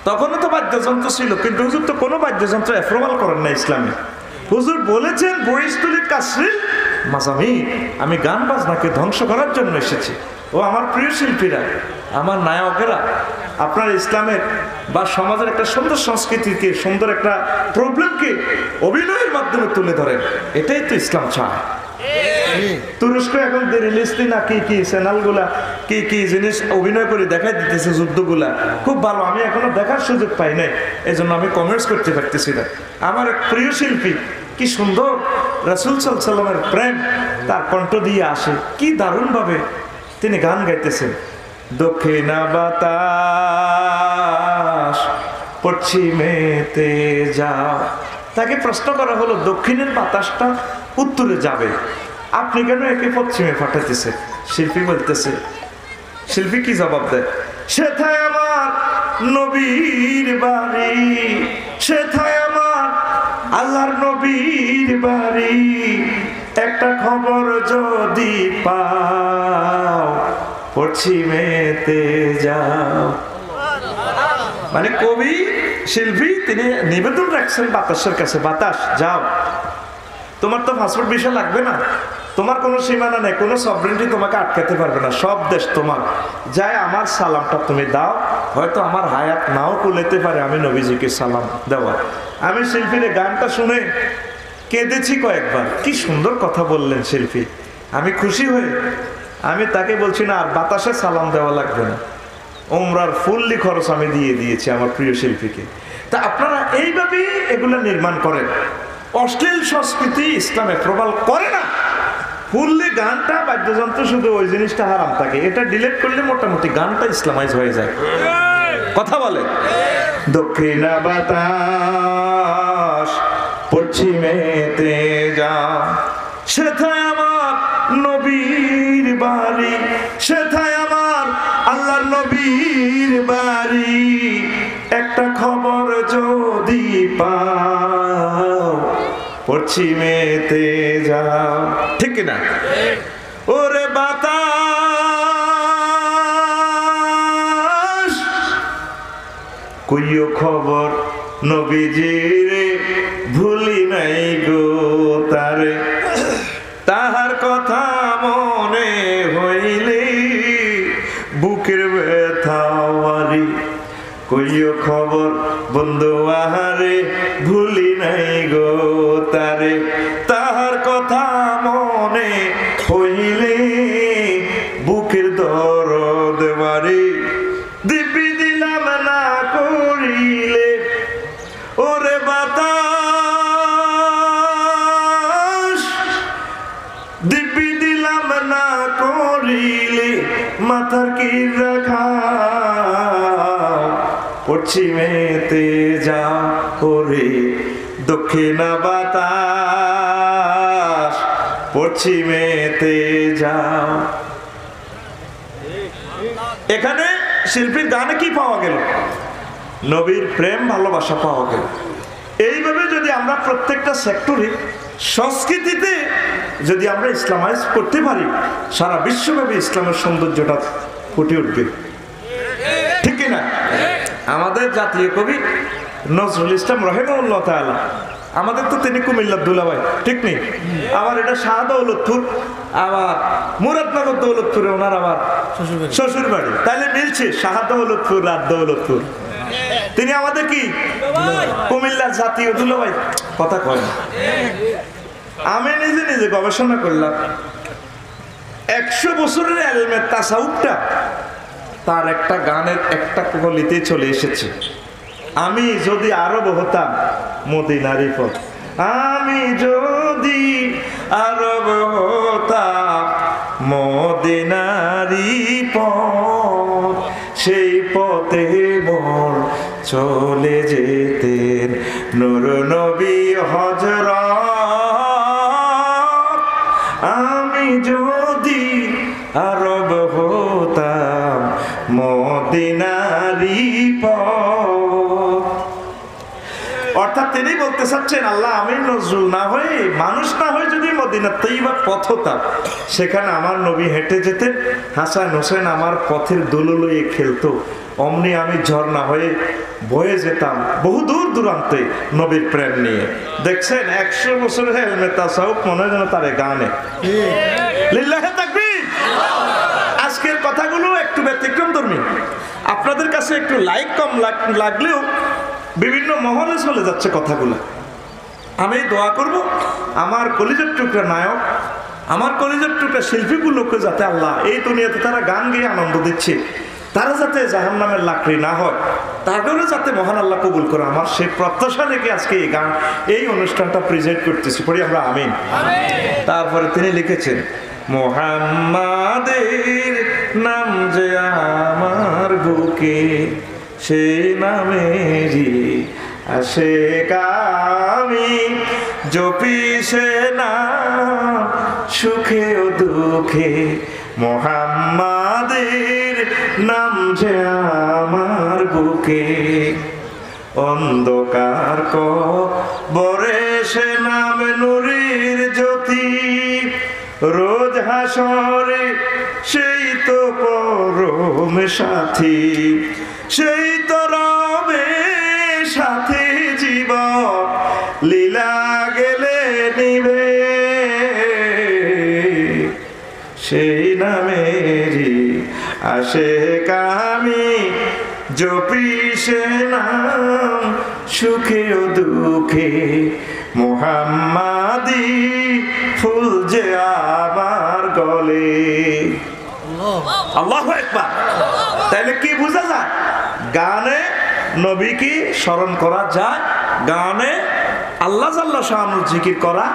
Speaker 1: তখনও তো বাদ্যযন্ত্র ছিল, কিন্তু হুজুর তো কোনো বাদ্যযন্ত্র অ্যাপ্রুভাল করেন না ইসলামে। হুজুর বলেছেন বহিস্তুলিত কাসরিল মাজামি, আমি গান বাজনাকে ধ্বংস করার জন্য এসেছি। ও আমার প্রিয় শিল্পীরা, আমার নায়কেরা, আপনার ইসলামের বা সমাজের একটা সুন্দর সংস্কৃতিকে, সুন্দর একটা প্রবলেমকে অভিনয়ের মাধ্যমে তুলে ধরেন, এটাই তো ইসলাম চায়। তুরস্ক এখন রিলিজটি না কি কি চ্যানেলগুলা কি কি জিনিস অভিনয় করে দেখাই দিতেছে যুদ্ধগুলা, খুব ভালো। আমি এখনো দেখার সুযোগ পাই নাই, এই জন্য আমি কমেন্টস করতে পারতেছি না। আমার এক প্রিয় শিল্পী, কি সুন্দর রাসূল সাল্লাল্লাহু আলাইহি ওয়াসাল্লামের প্রেম তার কণ্ঠ দিয়ে আসে, কি দারুণ ভাবে তিনি গান গাইতেছেন। দক্ষিণা বাতাস পশ্চিমেতে যাও। তাকে প্রশ্ন করা হলো, দক্ষিণের বাতাসটা উত্তরে যাবে, আপনি কেন একে পশ্চিমে পাঠাইতেছেন? শিল্পী বলতেছে, শিল্পী কি জবাব দেয়? সেথায় আমার নবীর বাড়ি, সেথায় আমার আল্লাহর নবীর বাড়ি, একটা খবর যদি পাও পশ্চিমেতে যাও। মানে কবি শিল্পী তিনি নিবেদন রাখছেন বাতাসের কাছে, বাতাস যাও, তোমার তো পাসপোর্ট ভিসা লাগবে না, তোমার কোনো সীমানা নেই, কোনো সভরেন্টি তোমাকে আটকাতে পারবে না, সব দেশ তোমার, যাই আমার সালামটা তুমি দাও। হয়তো আমার হায়াত নাও কুলাতে পারে আমি নবীজিকে সালাম দেওয়া। আমি শিল্পীর গানটা শুনে কেঁদেছি কয়েকবার। কি সুন্দর কথা বললেন শিল্পী, আমি খুশি হয়ে আমি তাকে বলছি না আর বাতাসে সালাম দেওয়া লাগবে না, উমরার ফুল্লি খরচ আমি দিয়ে দিয়েছি আমার প্রিয় শিল্পীকে। তা আপনারা এইভাবেই এগুলো নির্মাণ করেন। অশ্লীল সংস্কৃতি ইসলামে প্রবল করে না। ফুললি গানটা বাদ্যযন্ত্র শুধু ওই জিনিসটা হারাম থাকে, এটা ডিলিট করলে মোটামুটি গানটা ইসলামাইজ হয়ে যায়। কথা বলে দক্ষিণা বাতাস পশ্চিমেতে যা, সেথায় আমার নবীর বাড়ি, সেথায় আমার আল্লাহর নবীর বাড়ি, একটা খবর যদি পাও পশ্চিমেতে যাও। ঠিক না? ওরে বাতাস কইও খবর নবীজির, ভুলি নাই গো তারে, তাহার কথা মনে হইলে বুকের ব্যথাওয়ারি। কইও খবর বন্ধু আহারে, ভুলি নাই গো তারে, তাহার কথা মনে হইলে বুকের দরদ বাড়ি। দিব্যি দিলাম না করিলে, ওরে বাতাস দিব্যি দিলাম না করিলে, মাথার কি রাখা পশ্চিমেতে যা। ওরে দক্ষিণা বাতাস পশ্চিমেতে যাও। এখানে শিল্পীর গানে কি পাওয়া গেল? নবীর প্রেম ভালোবাসা পাওয়া গেল। এইভাবে যদি আমরা প্রত্যেকটা সেক্টরে সংস্কৃতিতে যদি আমরা ইসলামাইজ করতে পারি, সারা বিশ্বব্যাপী ইসলামের সৌন্দর্যটা ফুটে উঠবে। ঠিক না? আমাদের জাতীয় কবি নজরুল ইসলাম রাহিমাহুল্লাহ তাআলা, আমাদের তো তিনি কুমিল্লার দুলাভাই, ঠিক নেই? আমার এটা শাহ দৌলতপুর, আমার মুরাদনগর দৌলতপুরে ওনার আমার শ্বশুর বাড়ি, তাহলে মিলছে শাহ দৌলতপুর আর দৌলতপুর। তিনি আমাদের কি কুমিল্লার জাতীয় দুলাভাই। কথা কয় না। আমি নিজে নিজে গবেষণা করলাম, 100 বছরের এলমের তাসাউফটা তার একটা গানের একটা কলিতে চলে এসেছে। আমি যদি আরব হতাম মদিনারই পথ, আমি যদি আরব হতাম মদিনারই পথ, সেই পথে মোর চলে যেতেন নূর নবী হযরত। আমি যদি আরব হতাম মদিনারই পথ। অর্থাৎ তিনি বলতে চাচ্ছেন, আল্লাহ আমি নজরুল না হয়ে, মানুষ না হয়ে যদি মদিনার তৈবা পথ হতাম, সেখানে আমার নবী হেঁটে যেতেন, হাসান হোসেন আমার পথের দুলো লইয়ে খেলতো, অমনি আমি ঝর্ণা হয়ে বয়ে যেতাম বহু দূর দূরান্তে নবীর প্রেম নিয়ে। দেখছেন 100 বছরের এলমে তাসাউফ মনে হয় যেন তার গানে। লিল্লাহে তাকবীর। আজকের কথাগুলো একটু ব্যতিক্রমধর্মী, আপনাদের কাছে একটু লাইক কম লাগলেও বিভিন্ন মহলে চলে যাচ্ছে কথাগুলো। আমি দোয়া করব আমার কলিজার টুকরা নায়ক আমার কলেজের টুকরা শিল্পীগুলোকে যাতে আল্লাহ এই দুনিয়াতে তারা গান গেয়ে আনন্দ দিচ্ছে, তারা যাতে জাহান্নামের লাকড়ি না হয়, তাদেরও যাতে মহান আল্লাহ কবুল করে, আমার সেই প্রত্যাশা রেখে আজকে এই গান এই অনুষ্ঠানটা প্রেজেন্ট করতেছি। পড়ি আমরা আমিন। তারপরে তিনি লিখেছেন, মুহাম্মাদের নাম যে আমার বুকে, সেই নামেরই আশিক আমি, জপি সে নাম সুখে ও দুঃখে, মুহাম্মাদের নাম যে আমার বুকে। অন্ধকার কবরে সে নাম নূরের জ্যোতি, রোজ হাসরে সেই তো পরম সাথী, সেই তো রবে সাথে জীবন লীলা গেলে নিবে, সেই নামেরই আশিক আমি, জপি সে নাম সুখে ও দুঃখে, মুহাম্মাদি ফুল যে আমার গলে। আল্লাহু আকবার। তাইলে কি বোঝা যায়? গানে নবীকে স্মরণ করা যায়, গানে আল্লাহ জাল্লাহ শানুর জিকির করা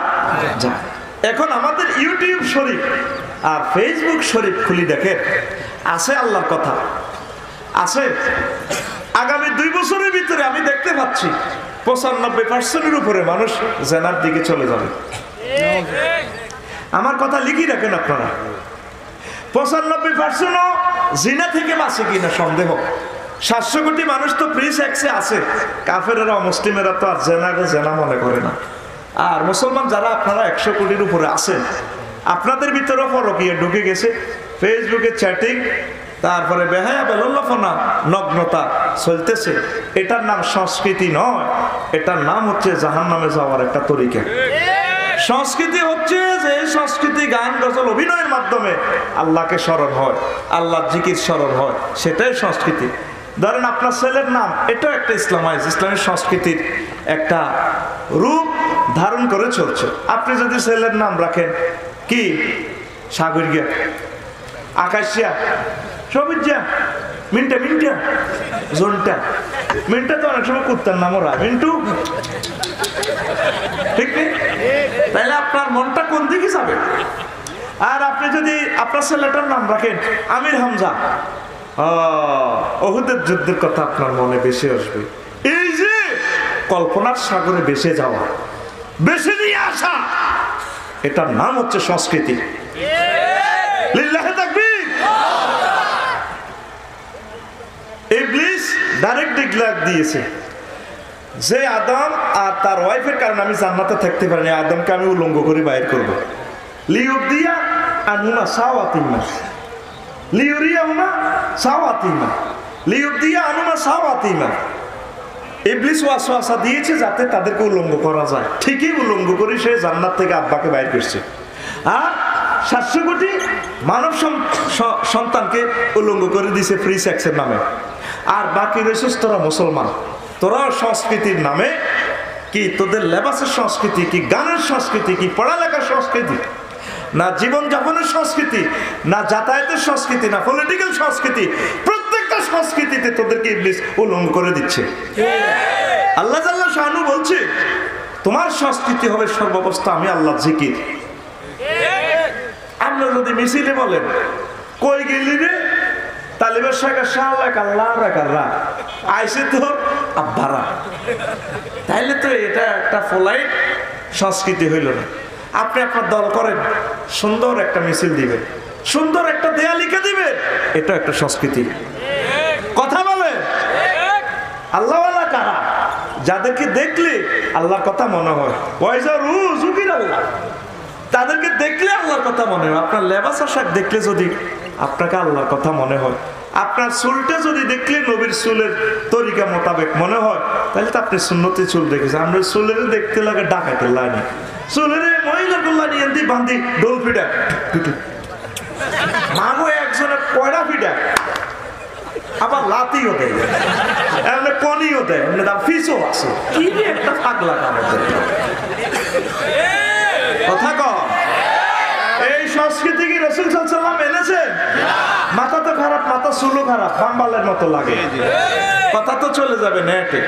Speaker 1: যায়। এখন আমাদের ইউটিউব শরীফ আর ফেসবুক শরীফ খুলি দেখেন, আছে আল্লাহর কথা আছে। আগামী 2 বছরের ভিতরে আমি দেখতে পাচ্ছি 95%-এর উপরে মানুষ জেনার দিকে চলে যাবে। আমার কথা লিখি রাখেন আপনারা, 95%ও জিনা থেকে বাঁচে কিনা সন্দেহ। 700 কোটি মানুষ তো প্রি সেক্সে আছে, কাফেরেরা মুসলিমেরা তো আর জেনাকে জেনা মনে করে না। আর মুসলমান যারা আপনারা 100 কোটির উপরে আছেন, আপনাদের ভিতরেও পরকীয়া ঢুকে গেছে। ফেসবুকে চ্যাটিং, তারপরে বেহায়া বেলল্লাফনা নগ্নতা চলতেছে। এটার নাম সংস্কৃতি নয়, এটার নাম হচ্ছে জাহান্নামে যাওয়ার একটা তরিকা। সংস্কৃতি হচ্ছে যে সংস্কৃতি গান গজল অভিনয়ের মাধ্যমে আল্লাহকে স্মরণ হয়, আল্লাহর জিকির স্মরণ হয়, সেটাই সংস্কৃতি। ধরেন আপনার ছেলের নাম, এটাও একটা ইসলামাইজ, ইসলামের সংস্কৃতির একটা রূপ ধারণ করে চলছে। আপনি যদি ছেলের নাম রাখেন কি সাগরিয়া, আকাশিয়া, সবুজা, মিন্টা মিন্টা, জোনটা, মিন্টা তো অনেক সময় কুত্তার নামও রায়, মিন্টু, ঠিক নেই? তাহলে আপনার মনটা কোন দিকে যাবে? আর আপনি যদি আপনার ছেলেটার নাম রাখেন আমির হামজা, ওহুদের যুদ্ধের কথা আপনার মনে বেশি আসবে। এই যে কল্পনার সাগরে বেশে যাওয়া, বেশে নিয়ে আসা, এটার নাম হচ্ছে সংস্কৃতি। লিল্লাহে তাকবীর। ইবলিস ডাইরেক্ট ডিক্লেয়ার দিয়েছে যে আদম আর তার ওয়াইফের কারণে আমি জান্নাতে থাকতে পারিনি, আদমকে আমি উলঙ্গ করে বাইর করবো। লিউবদিয়া আনহুমা সাওয়াতিমা, লিউরিয়াহুমা সাওয়াতিমা, লিউবদিয়া আনহুমা সাওয়াতিমা। ইবলিস ওয়াসওয়াসা দিয়েছে যাতে তাদেরকে উলঙ্গ করা যায়। ঠিকই উলঙ্গ করে সে জান্নাত থেকে আব্বাকে বাইর করছে। আর 700 কোটি মানব সন্তানকে উলঙ্গ করে দিয়েছে ফ্রি সেক্সের নামে। আর বাকি রয়েছিস তোরা মুসলমান, তোরা সংস্কৃতির নামে কি তোদের লেবাসের সংস্কৃতি, কি গানের সংস্কৃতি, কি পড়ালেখার সংস্কৃতি, না জীবনযাপনের সংস্কৃতি, না যাতায়াতের সংস্কৃতি, না পলিটিক্যাল সংস্কৃতি, প্রত্যেকটা সংস্কৃতিতে তোদেরকে ইবলিস উলঙ্গ করে দিচ্ছে। আল্লাহ জাল্লাহ শানু বলছে তোমার সংস্কৃতি হবে সর্বাবস্থা আমি আল্লাহ জিকির। আপনারা যদি মিছিলে বলেন কই গেলি রে, তালিবের শাখা শাহ আল্লাহ রাখা আইসে তো আব্বারা, তাইলে তো এটা একটা ফলাইট সংস্কৃতি হইল না। আপনি আপনার দল করেন, সুন্দর একটা মিছিল দিবেন, সুন্দর একটা দেয়া লিখে দিবেন, এটা একটা সংস্কৃতি। কথা বলে আল্লাহওয়ালা কারা? যাদেরকে দেখলে আল্লাহর কথা মনে হয়, আল্লাহ, তাদেরকে দেখলে আল্লাহর কথা মনে হয়। আপনার লেবাস আশাক দেখলে যদি আপনাকে আল্লাহর কথা মনে হয়, আপনার চুলটা যদি দেখলে নবীর চুলের তরিকা মোতাবেক মনে হয়, তাহলে তো আপনি সুন্নতি চুল দেখেছেন। আমরা চুলের দেখতে লাগে ডাকাতের লাইনে, চুলের মহিলা গুল্লা নিয়ে বান্ধি ডোল ফিডা, মাগো একজনের পয়লা ফিডা, আবার লাতিও দেয়, এমনি কনিও দেয়, এমনি তার ফিসও আছে। কি একটা পাগলা কামড় কথা কম। সংস্কৃতি কি রাসূল সাল্লাল্লাহু আলাইহি ওয়াসাল্লাম এনেছেন? মাথা তো খারাপ, মাথা চুলও খারাপ, বাম্বালের মতো লাগে, কথা তো চলে যাবে নেটে।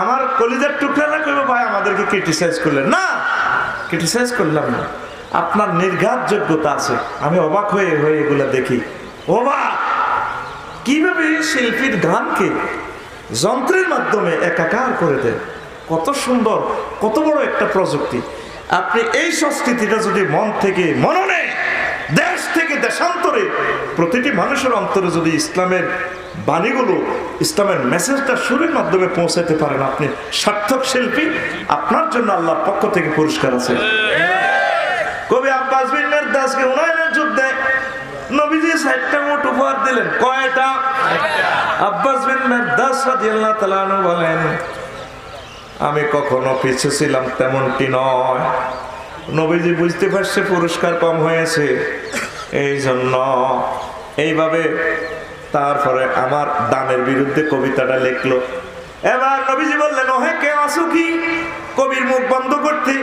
Speaker 1: আমার কলিজার টুকরারা কইবে ভাই আমাদেরকে ক্রিটিসাইজ করলেন না, ক্রিটিসাইজ করলাম না, আপনার নির্ঘাত যোগ্যতা আছে। আমি অবাক হয়ে হয়ে এগুলা দেখি, অবাক কিভাবে শিল্পীর গানকে যন্ত্রের মাধ্যমে একাকার করে দেন। কত সুন্দর, কত বড় একটা প্রযুক্তি। আপনি এই সংস্কৃতিটা যদি মন থেকে মননে, দেশ থেকে দেশান্তরে প্রতিটি মানুষের অন্তরে যদি ইসলামের বাণীগুলো, ইসলামের মেসেজটা সুরের মাধ্যমে পৌঁছাতে পারেন, আপনি সার্থক শিল্পী। আপনার জন্য আল্লাহর পক্ষ থেকে পুরস্কার আছে। কবি আব্বাস বিন মেরদাসকে উনায়নের যুদ্ধে নবীজি 60টা উট উপহার দিলেন। কয়টা? আব্বাস বিন মেরদাস রাদিয়াল্লাহু তাআলা আনহু বলেন, আমি কখনো পিছু ছিলাম তেমনটি নয়। নবীজি বুঝতে পারছে পুরস্কার কম হয়েছে, এই জন্য এইভাবে তারপরে আমার দানের বিরুদ্ধে কবিতাটা লিখলো। এবার নবীজি বললেন, ওহে কে আসো কি? কবির মুখ বন্ধ করতে।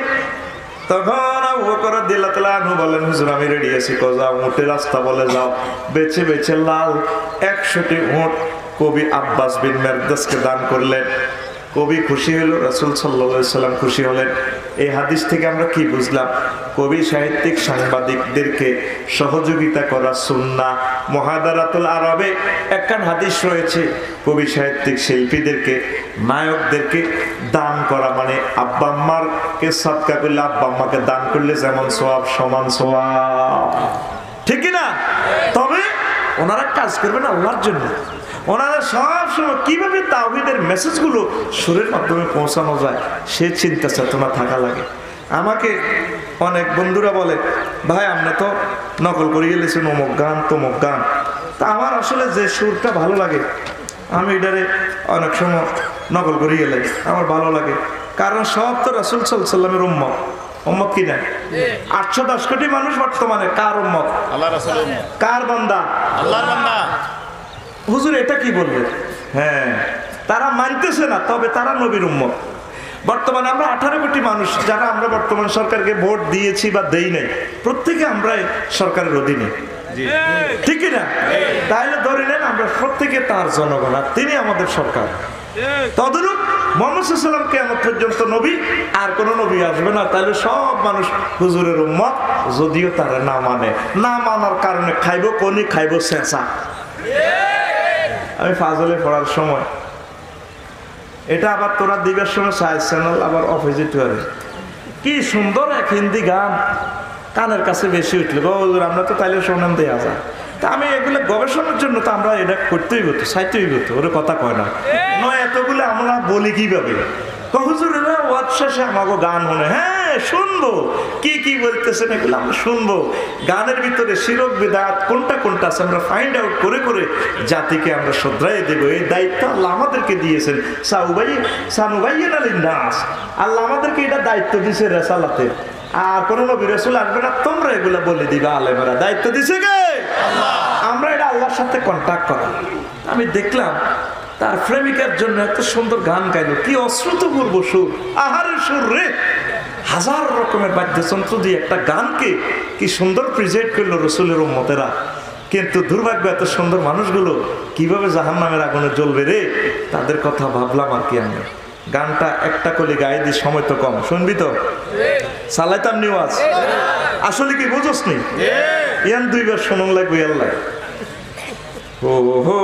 Speaker 1: তখন আবু বকর রাদিয়াল্লাহু তাআলা আনহু বলেন, হুজুর আমি রেডি আছি। যাও, উটের রাস্তা বলে যাও। বেছে বেছে লাল 100টি উট কবি আব্বাস বিন মেরদাসকে দান করলেন। কবি খুশি হলো, রাসূল সাল্লাল্লাহু আলাইহি সাল্লাম খুশি হলেন। এই হাদিস থেকে আমরা কি বুঝলাম? কবি সাহিত্যিক সাংবাদিকদেরকে সহযোগিতা করা সুন্নাহ। মুহাদারাতুল আরবে একখান হাদিস রয়েছে, কবি সাহিত্যিক শিল্পীদেরকে, নায়কদেরকে দান করা মানে আব্বা আম্মাকে সাদকা করলে, আব্বা আম্মাকে দান করলে যেমন সওয়াব সমান সওয়াব, ঠিক কি না? তবে ওনারা কাজ করবেন আল্লাহর জন্য। ওনারা সব সময় কিভাবে তাওহীদের মেসেজগুলো সুরের মাধ্যমে পৌঁছানো যায় সে চিন্তা চেতনা থাকা লাগে। আমাকে অনেক বন্ধুরা বলে, ভাই আপনি তো নকল করে গেলেছেন অমুক গান তমুক গান। তা আমার আসলে যে সুরটা ভালো লাগে আমি এটারে অনেক সময় নকল করে গেলে আমার ভালো লাগে, কারণ সব তো রাসূল সাল্লাল্লাহু আলাইহি ওয়াসাল্লামের উম্মত। উম্মত কি না? 810 কোটি মানুষ বর্তমানে কার উম্মত? আল্লাহর রাসূলের উম্মত। কার বান্দা? আল্লাহর বান্দা। হুজুর এটা কি বলবেন? হ্যাঁ, তারা মানতেছে না, তবে তারা নবীর উম্মত। বর্তমানে আমরা 18 কোটি মানুষ যারা আমরা বর্তমান সরকারকে ভোট দিয়েছি বা দেই নাই, প্রত্যেকে আমরা সরকারের অধীনে, ঠিক না? তাহলে ধরে নেন আমরা প্রত্যেকে তার জনগণ, আর তিনি আমাদের সরকার। তদরূপ মুহাম্মদ সাল্লাল্লাহু আলাইহি ওয়াসাল্লাম কিয়ামত পর্যন্ত নবী, আর কোন নবী আসবে না। তাহলে সব মানুষ হুজুরের উম্মত, যদিও তারা না মানে। না মানার কারণে খাইব কোনি, খাইব চেঁচা। আমি ফাজলে পড়ার সময় এটা আবার তোরা দিবের সময় সাইজ চ্যানেল আবার অপোজিট হয়ে কি সুন্দর এক হিন্দি গান কানের কাছে বেশি উঠলো, আমরা তো তাইলে শোনেন দেওয়া যায়। তা আমি এগুলো গবেষণার জন্য তো আমরা এটা করতেই হতো, সাইতেই হতো, ওরা কথা কয় না নয়। এতগুলো আমরা বলি কিভাবে? হুজুরেরা ওয়াজ শেষে আমাকে গান মনে, হ্যাঁ শুনবো, কি কি বলতেছেন এগুলো আমরা শুনবো। গানের ভিতরে শিরক বিদআত কোনটা কোনটা আছে আমরা ফাইন্ড আউট করে করে জাতিকে আমরা শ্রদ্ধায় দেবো। এই দায়িত্ব আল্লাহ আমাদেরকে দিয়েছেন। সানুবাইয়িনা লিন-নাস, আল্লাহ আমাদেরকে এটা দায়িত্ব দিয়েছে রেসালাতে। আর কোন নবী রাসূল আসবে না, তোমরা এগুলা বলে দিবা আলেমেরা। দায়িত্ব দিছে কে? আল্লাহ। আমরা এটা আল্লাহর সাথে কন্টাক্ট করা। আমি দেখলাম তার প্রেমিকার জন্য এত সুন্দর গান গাইলো, কি অশ্রুতপূর্ব সুর, আহারের সুর রে। হাজার রকমের বাদ্যযন্ত্র দিয়ে একটা গানকে কি সুন্দর প্রেজেন্ট করলো রাসূলের উম্মতেরা। কিন্তু দুর্ভাগ্য, এত সুন্দর মানুষগুলো কিভাবে জাহান্নামের আগুনে জ্বলবে রে, তাদের কথা ভাবলাম আর কি। আমি গানটা একটা কলি গায়ে দিই, সময় তো কম, শুনবি তো? চালাইতাম নিওয়াজ, আসলে কি বুঝোস নি? ইয়ান 2 বার শোনান লাগবে। আল্লাহ ও হো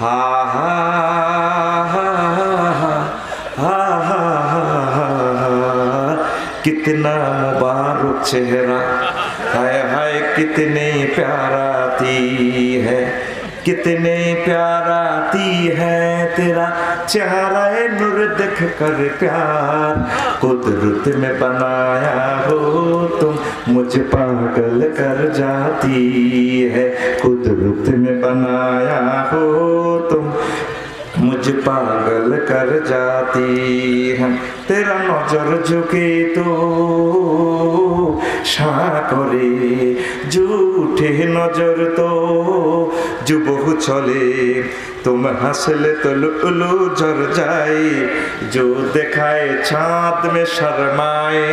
Speaker 1: হা হা হা হা হা, कितना मुबारक चेहरा, हाय हाय कितने प्याराती है, कितने प्याराती है तेरा चेहरा नूर देख कर प्यार, कुदरत में बनाया हो तुम मुझे पागल कर जाती है, कुदरत में बनाया हो तुम मुझे पागल कर जाती है, तेरा नजर झुके तो साकरे झूठे नजर तो जो बहु चले, तुम हंसले तो लुलु झर जाए, जो दिखाए चाँद में शर्माए,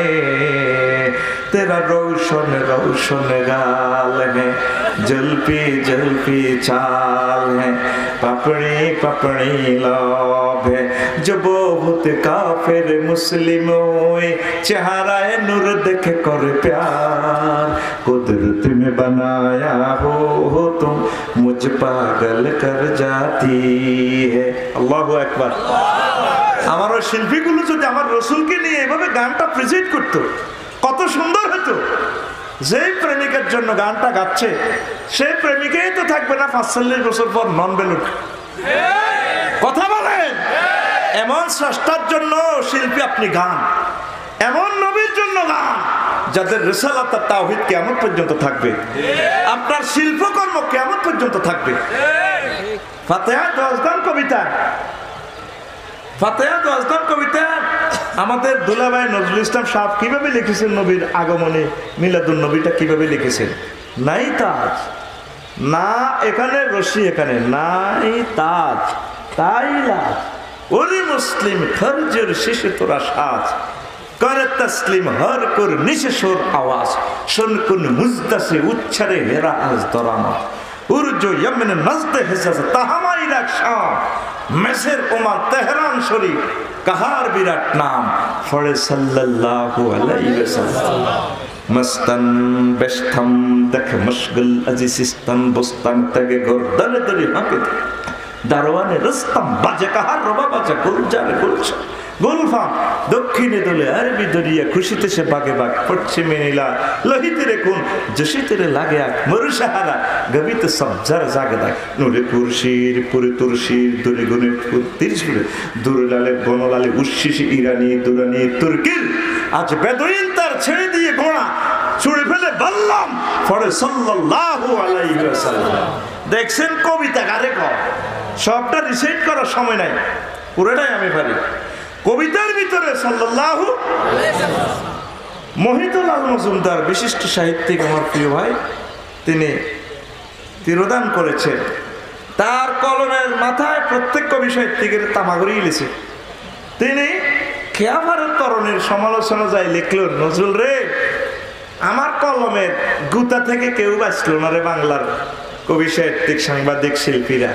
Speaker 1: तेरा रोशन रोशन गाल है, जुल्फी जुल्फी चाल है, पपड़ी पपड़ी लब है, जो बहुत काफिर मुस्लिम होए चेहरा नूर देखे कर प्यार, कुदरत में बनाया हो तुम मुझ पागल कर जाती है। আল্লাহু আকবার। আমার ওই শিল্পীগুলো যদি আমার রসুলকে নিয়ে এইভাবে গানটা প্রেজেন্ট করতো কত সুন্দর হতো। যেই প্রেমিকের জন্য গানটা গাচ্ছে সেই প্রেমিকেই তো থাকবে না ৪৫ বছর পর নন বেলুন। কথা বলেন। এমন স্রষ্টার জন্য শিল্পী আপনি গান, এমন নবীর জন্য গান যাদের রিসালাত আর তাওহীদ কিয়ামত পর্যন্ত থাকবে, আপনার শিল্পকর্ম কিয়ামত পর্যন্ত থাকবে। ফাতিহা ১০ গান কবিতা, ফাতিহা ১০ গান কবিতা আমাদের দুলাভাই নজরুল ইসলাম সাহেব কিভাবে লিখেছেন নবীর আগমনে মিলাদুন নবীটা কিভাবে লিখেছেন। নাই তাজ না এখানে রশি, এখানে নাই তাজ তাই লাজ, ওলি মুসলিম খরজের শেষে তোরা সাজ, করে তসলিম হর কর নিশেষর আওয়াজ, শোন কোন মুজদাসে উচ্চারে হেরা আজ দরামা, উর্জো ইয়ামনে নজদে হেজাজ তাহামাই রাখ শাম, মেসের ওমান তেহরান শরীফ কাহার বিরাট নাম, ফড়ে সাল্লাল্লাহু আলাইহি ওয়াসাল্লাম। মস্তান বেশথম দেখে মশগুল আজিসিস্তান বস্তান তেগে গর্দান দরি হাঁকে দারোয়ানে রস্তম বাজে কাহার রবা বাজে গুলজারে গুলশা গুলফাম, দক্ষিণে দোলে আরবি দরিয়া খুশিতে সে বাগে বাগ, পশ্চিমে নীলা লোহিতে রে কোন জসিতে রে লাগে আক, মরুসাহারা গবিতে সব যার জাগে দাগ, নুরে কুরশির পুরে তুরশির দূরে গুনে তিরশিরে দূরে লালে বনলালে উচ্ছিসি ইরানি দুরানি তুর্কির, আজ বেদুইন তার ছেড়ে দিয়ে ঘোড়া ছুড়ে ফেলে বললাম ফরে সাল্লাল্লাহু আলাইহি ওয়াসাল্লাম। দেখছেন কবিতা কারে কয়, সবটা রিসাইট করার সময় নাই, পুরোটাই আমি পারি। কবিতার ভিতরে সাল্লাল্লাহু মহিতুল্লাহ মজুমদার বিশিষ্ট সাহিত্যিক আমার প্রিয় ভাই, তিনি তিরোদান করেছেন। তার কলমের মাথায় প্রত্যেক কবি সাহিত্যিকের তামাগরি লিখেছে। তিনি খেয়াভারের তরণের সমালোচনা যাই লিখলেন, নজরুল রে আমার কলমের গুতা থেকে কেউ বাঁচল না রে, বাংলার কবি সাহিত্যিক সাংবাদিক শিল্পীরা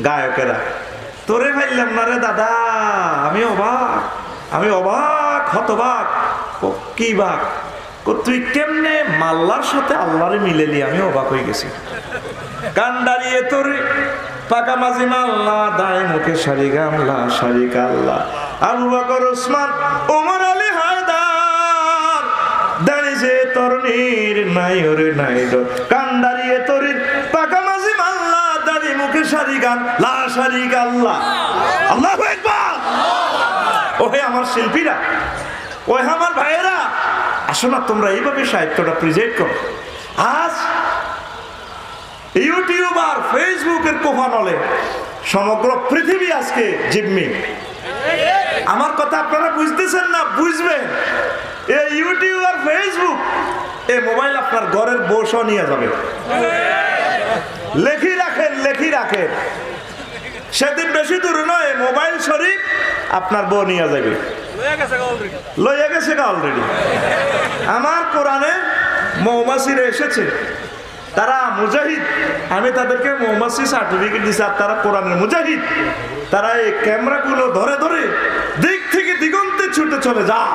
Speaker 1: গায়কেরা, তোরে ভাইলাম না রে দাদা, আমি অবাক হতবাক। কি বাক? তুই কেমনে মাল্লার সাথে আল্লাহরে মিলেলি, আমি অবাক হয়ে গেছি। কান্ডারিয়ে তোর পাকা মাঝি মাল্লা, দায় মুখে সারি গামলা সারি কাল্লা, আবু বকর ওসমান ওমর আলী হায়দার, দাঁড়ি যে তরুণীর নাই ওরে নাই ডর, কান্ডারিয়ে তোর পাকা মাঝি মাল্লা, দাঁড়ি মুখে সারি গান লা সারি গাল্লা। আল্লাহু আকবার। ওহে আমার শিল্পীরা, ওহে আমার ভাইয়েরা, আসো না তোমরা এইভাবে সাহিত্যটা প্রেজেন্ট করো। আজ ইউটিউব আর ফেসবুকের কোফানলে সমগ্র পৃথিবী আজকে জিম্মি। আমার কথা আপনারা বুঝতেছেন না, বুঝবেন। এই ইউটিউব আর ফেসবুক, এই মোবাইল আপনার ঘরের বউসহ নিয়ে যাবে। লেখি রাখেন, লেখি রাখেন, সেদিন বেশি দূর নয় মোবাইল শরীফ আপনার বউ নিয়ে যাবে, লইয়া গেছে অলরেডি। আমার কোরআনে মৌমাছিরা এসেছে, তারা মুজাহিদ, আমি তাদেরকে মৌমাছি সার্টিফিকেট দিচ্ছি, আর তারা কোরআনের মুজাহিদ। তারা এই ক্যামেরাগুলো ধরে ধরে দিক থেকে দিগন্তে ছুটে চলে যায়,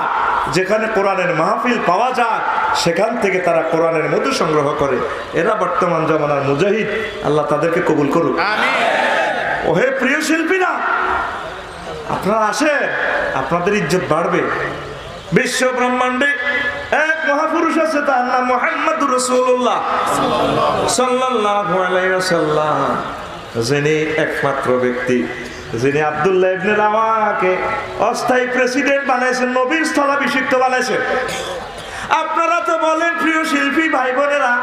Speaker 1: যেখানে কোরআনের মাহফিল পাওয়া যায় সেখান থেকে তারা কোরআনের মধু সংগ্রহ করে। এরা বর্তমান জামানার মুজাহিদ, আল্লাহ তাদেরকে কবুল করুক। ওহে প্রিয় শিল্পীরা, আপনারা আসেন, আপনাদের ইজ্জত বাড়বে। বিশ্ব ব্রহ্মাণ্ডে এক মহাপুরুষ আছে, তার নাম মুহাম্মদুর রাসূলুল্লাহ সাল্লাল্লাহু আলাইহি ওয়াসাল্লাম, যিনি একমাত্র ব্যক্তি যিনি আব্দুল্লাহ ইবনে রাওয়াহাকে অস্থায়ী প্রেসিডেন্ট বানাইছেন, নবীর স্থলাভিষিক্ত বানাইছেন। আপনারা তো বলেন প্রিয় শিল্পী ভাই বোনেরা,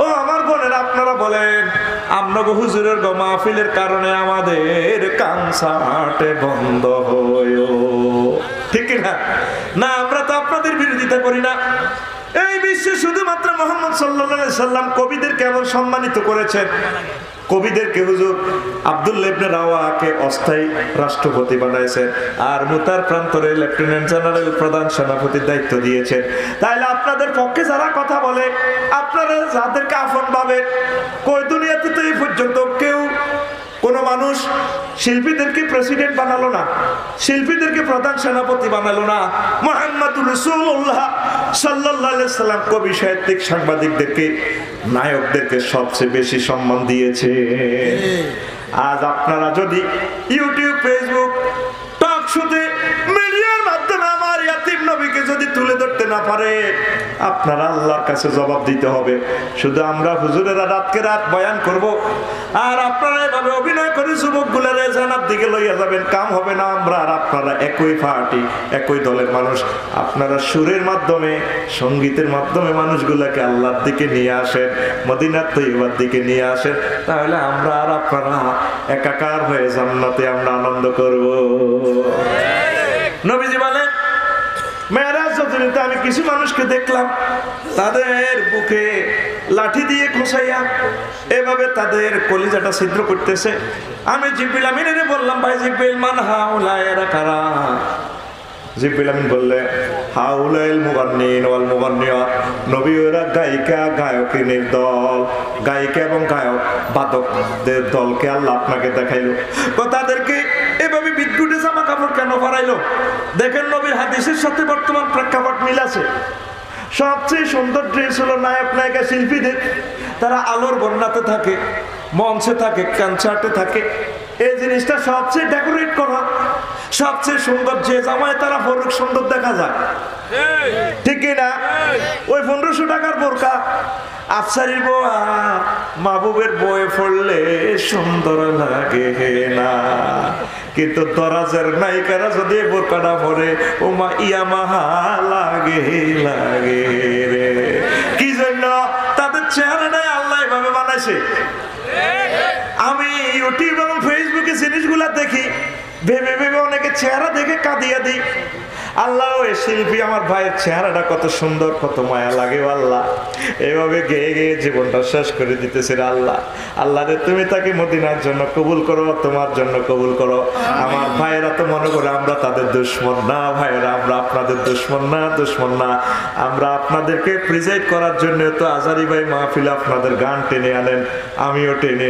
Speaker 1: ও আমার বোনেরা, আপনারা বলেন আমরা হুজুরের মাহফিলের কারণে আমাদের কনসার্ট বন্ধ হয়, ঠিক না? না, আমরা তো আপনাদের বিরোধিতা করি না। এই বিশ্বে শুধুমাত্র মুহাম্মদ সাল্লাল্লাহু আলাইহি সাল্লাম কবিদের কেমন সম্মানিত করেছেন। কবিদেরকে হুজুর আব্দুল্লাহ ইবনে রাওয়াহাকে অস্থায়ী রাষ্ট্রপতি বানাইছেন, আর মুতার প্রান্তরে লেফটেন্যান্ট জেনারেল প্রধান সেনাপতির দায়িত্ব দিয়েছেন। তাইলে আপনাদের পক্ষে যারা কথা বলে, আপনারা যাদেরকে আপন ভাবে, কই দুনিয়াতে তো এই পর্যন্ত কেউ কোন মানুষ শিল্পীদেরকে প্রেসিডেন্ট বানালো না, শিল্পীদেরকে প্রধান সেনাপতি বানালো না। মুহাম্মদুর রাসূলুল্লাহ সাল্লাল্লাহু আলাইহি সাল্লাম কবি, সাহিত্যিক, সাংবাদিকদেরকে, নায়কদেরকে সবচেয়ে বেশি সম্মান দিয়েছে। আজ আপনারা যদি ইউটিউব, ফেসবুক, টক শোতে, মিডিয়ার মাধ্যমে আমার ইয়াতিম নবীকে যদি তুলে ধরতে না পারে, আপনারা আল্লাহর কাছে জবাব দিতে হবে। শুধু আমরা হুজুরেরা রাতকে রাত বয়ান করব, আর আপনারা এভাবে অভিনয় করে যুবকগুলোরে জানার দিকে লইয়া যাবেন, কাম হবে না। আমরা আর আপনারা একই পার্টি, একই দলের মানুষ। আপনারা সুরের মাধ্যমে, সঙ্গীতের মাধ্যমে মানুষগুলোকে আল্লাহর দিকে নিয়ে আসেন, মদিনার তৈবার দিকে নিয়ে আসেন, তাহলে আমরা আর আপনারা একাকার হয়ে জান্নাতে আমরা আনন্দ করব। নবীজি বলেন, মেরাজ যাত্রাতে আমি কিছু মানুষকে দেখলাম, তাদের বুকে লাঠি দিয়ে খোঁচাইয়া এভাবে তাদের কলিজাটা ছিদ্র করতেছে। আমি জিবরিল আমিনের বললাম, ভাই জিবরিল, মান হাউলা, এরা কারা? জিবরিল আমিন বললে, হাউলাইল মুগান্নিন ওয়াল মুগান্নিয়াত, নবী ওরা গায়িকা, গায়কিনীর দল, গায়িকা এবং গায়ক, বাদকদের দলকে আল্লাহ আপনাকে দেখাইলো। তাদেরকে এভাবে বিদ্যুটে জামা কাপড় কেন পরাইলো? দেখেন নবীর হাদিসের সাথে বর্তমান প্রেক্ষাপট মিল আছে। সবচেয়ে সুন্দর ড্রেস হলো নায়ক নায়িকা শিল্পীদের, তারা আলোর বন্যাতে থাকে, মঞ্চে থাকে, কনসার্টে থাকে, এই জিনিসটা সবচেয়ে ডেকোরেট করা, সবচেয়ে সুন্দর যে জামায় তারা পরুক সুন্দর দেখা যায়, ঠিক না? ওই 1500 টাকার বোরকা আফসারির বউ মাহবুবের বয়ে পড়লে সুন্দর লাগে না, কিন্তু দরাজের নায়িকারা যদি বোরকাটা পরে, ও মা ইয়া মাহা লাগে লাগে রে। কি জন্য? তাদের চেহারাটাই আল্লাহ এভাবে বানাইছে। আমি ইউটিউব এবং ফেসবুকে জিনিসগুলা দেখি, ভেবে ভেবে অনেকে চেহারা দেখে কাঁদিয়া দিই। আল্লাহ, ওই শিল্পী আমার ভাইয়ের চেহারাটা কত সুন্দর, কত মায়া লাগে আল্লাহ, এভাবে গেয়ে গেয়ে জীবনটা শেষ করে দিতেছে আল্লাহ। আল্লাহ রে, তুমি তাকে মদিনার জন্য কবুল করো, তোমার জন্য কবুল করো। আমার ভাইয়েরা তো মনে করে আমরা তাদের দুশমন না। ভাইয়েরা, আমরা আপনাদের দুশমন না, দুশমন না। আমরা আপনাদেরকে প্রিজাইড করার জন্য তো আজারি ভাই মাহফিলে আপনাদের গান টেনে আনেন, আমিও টেনে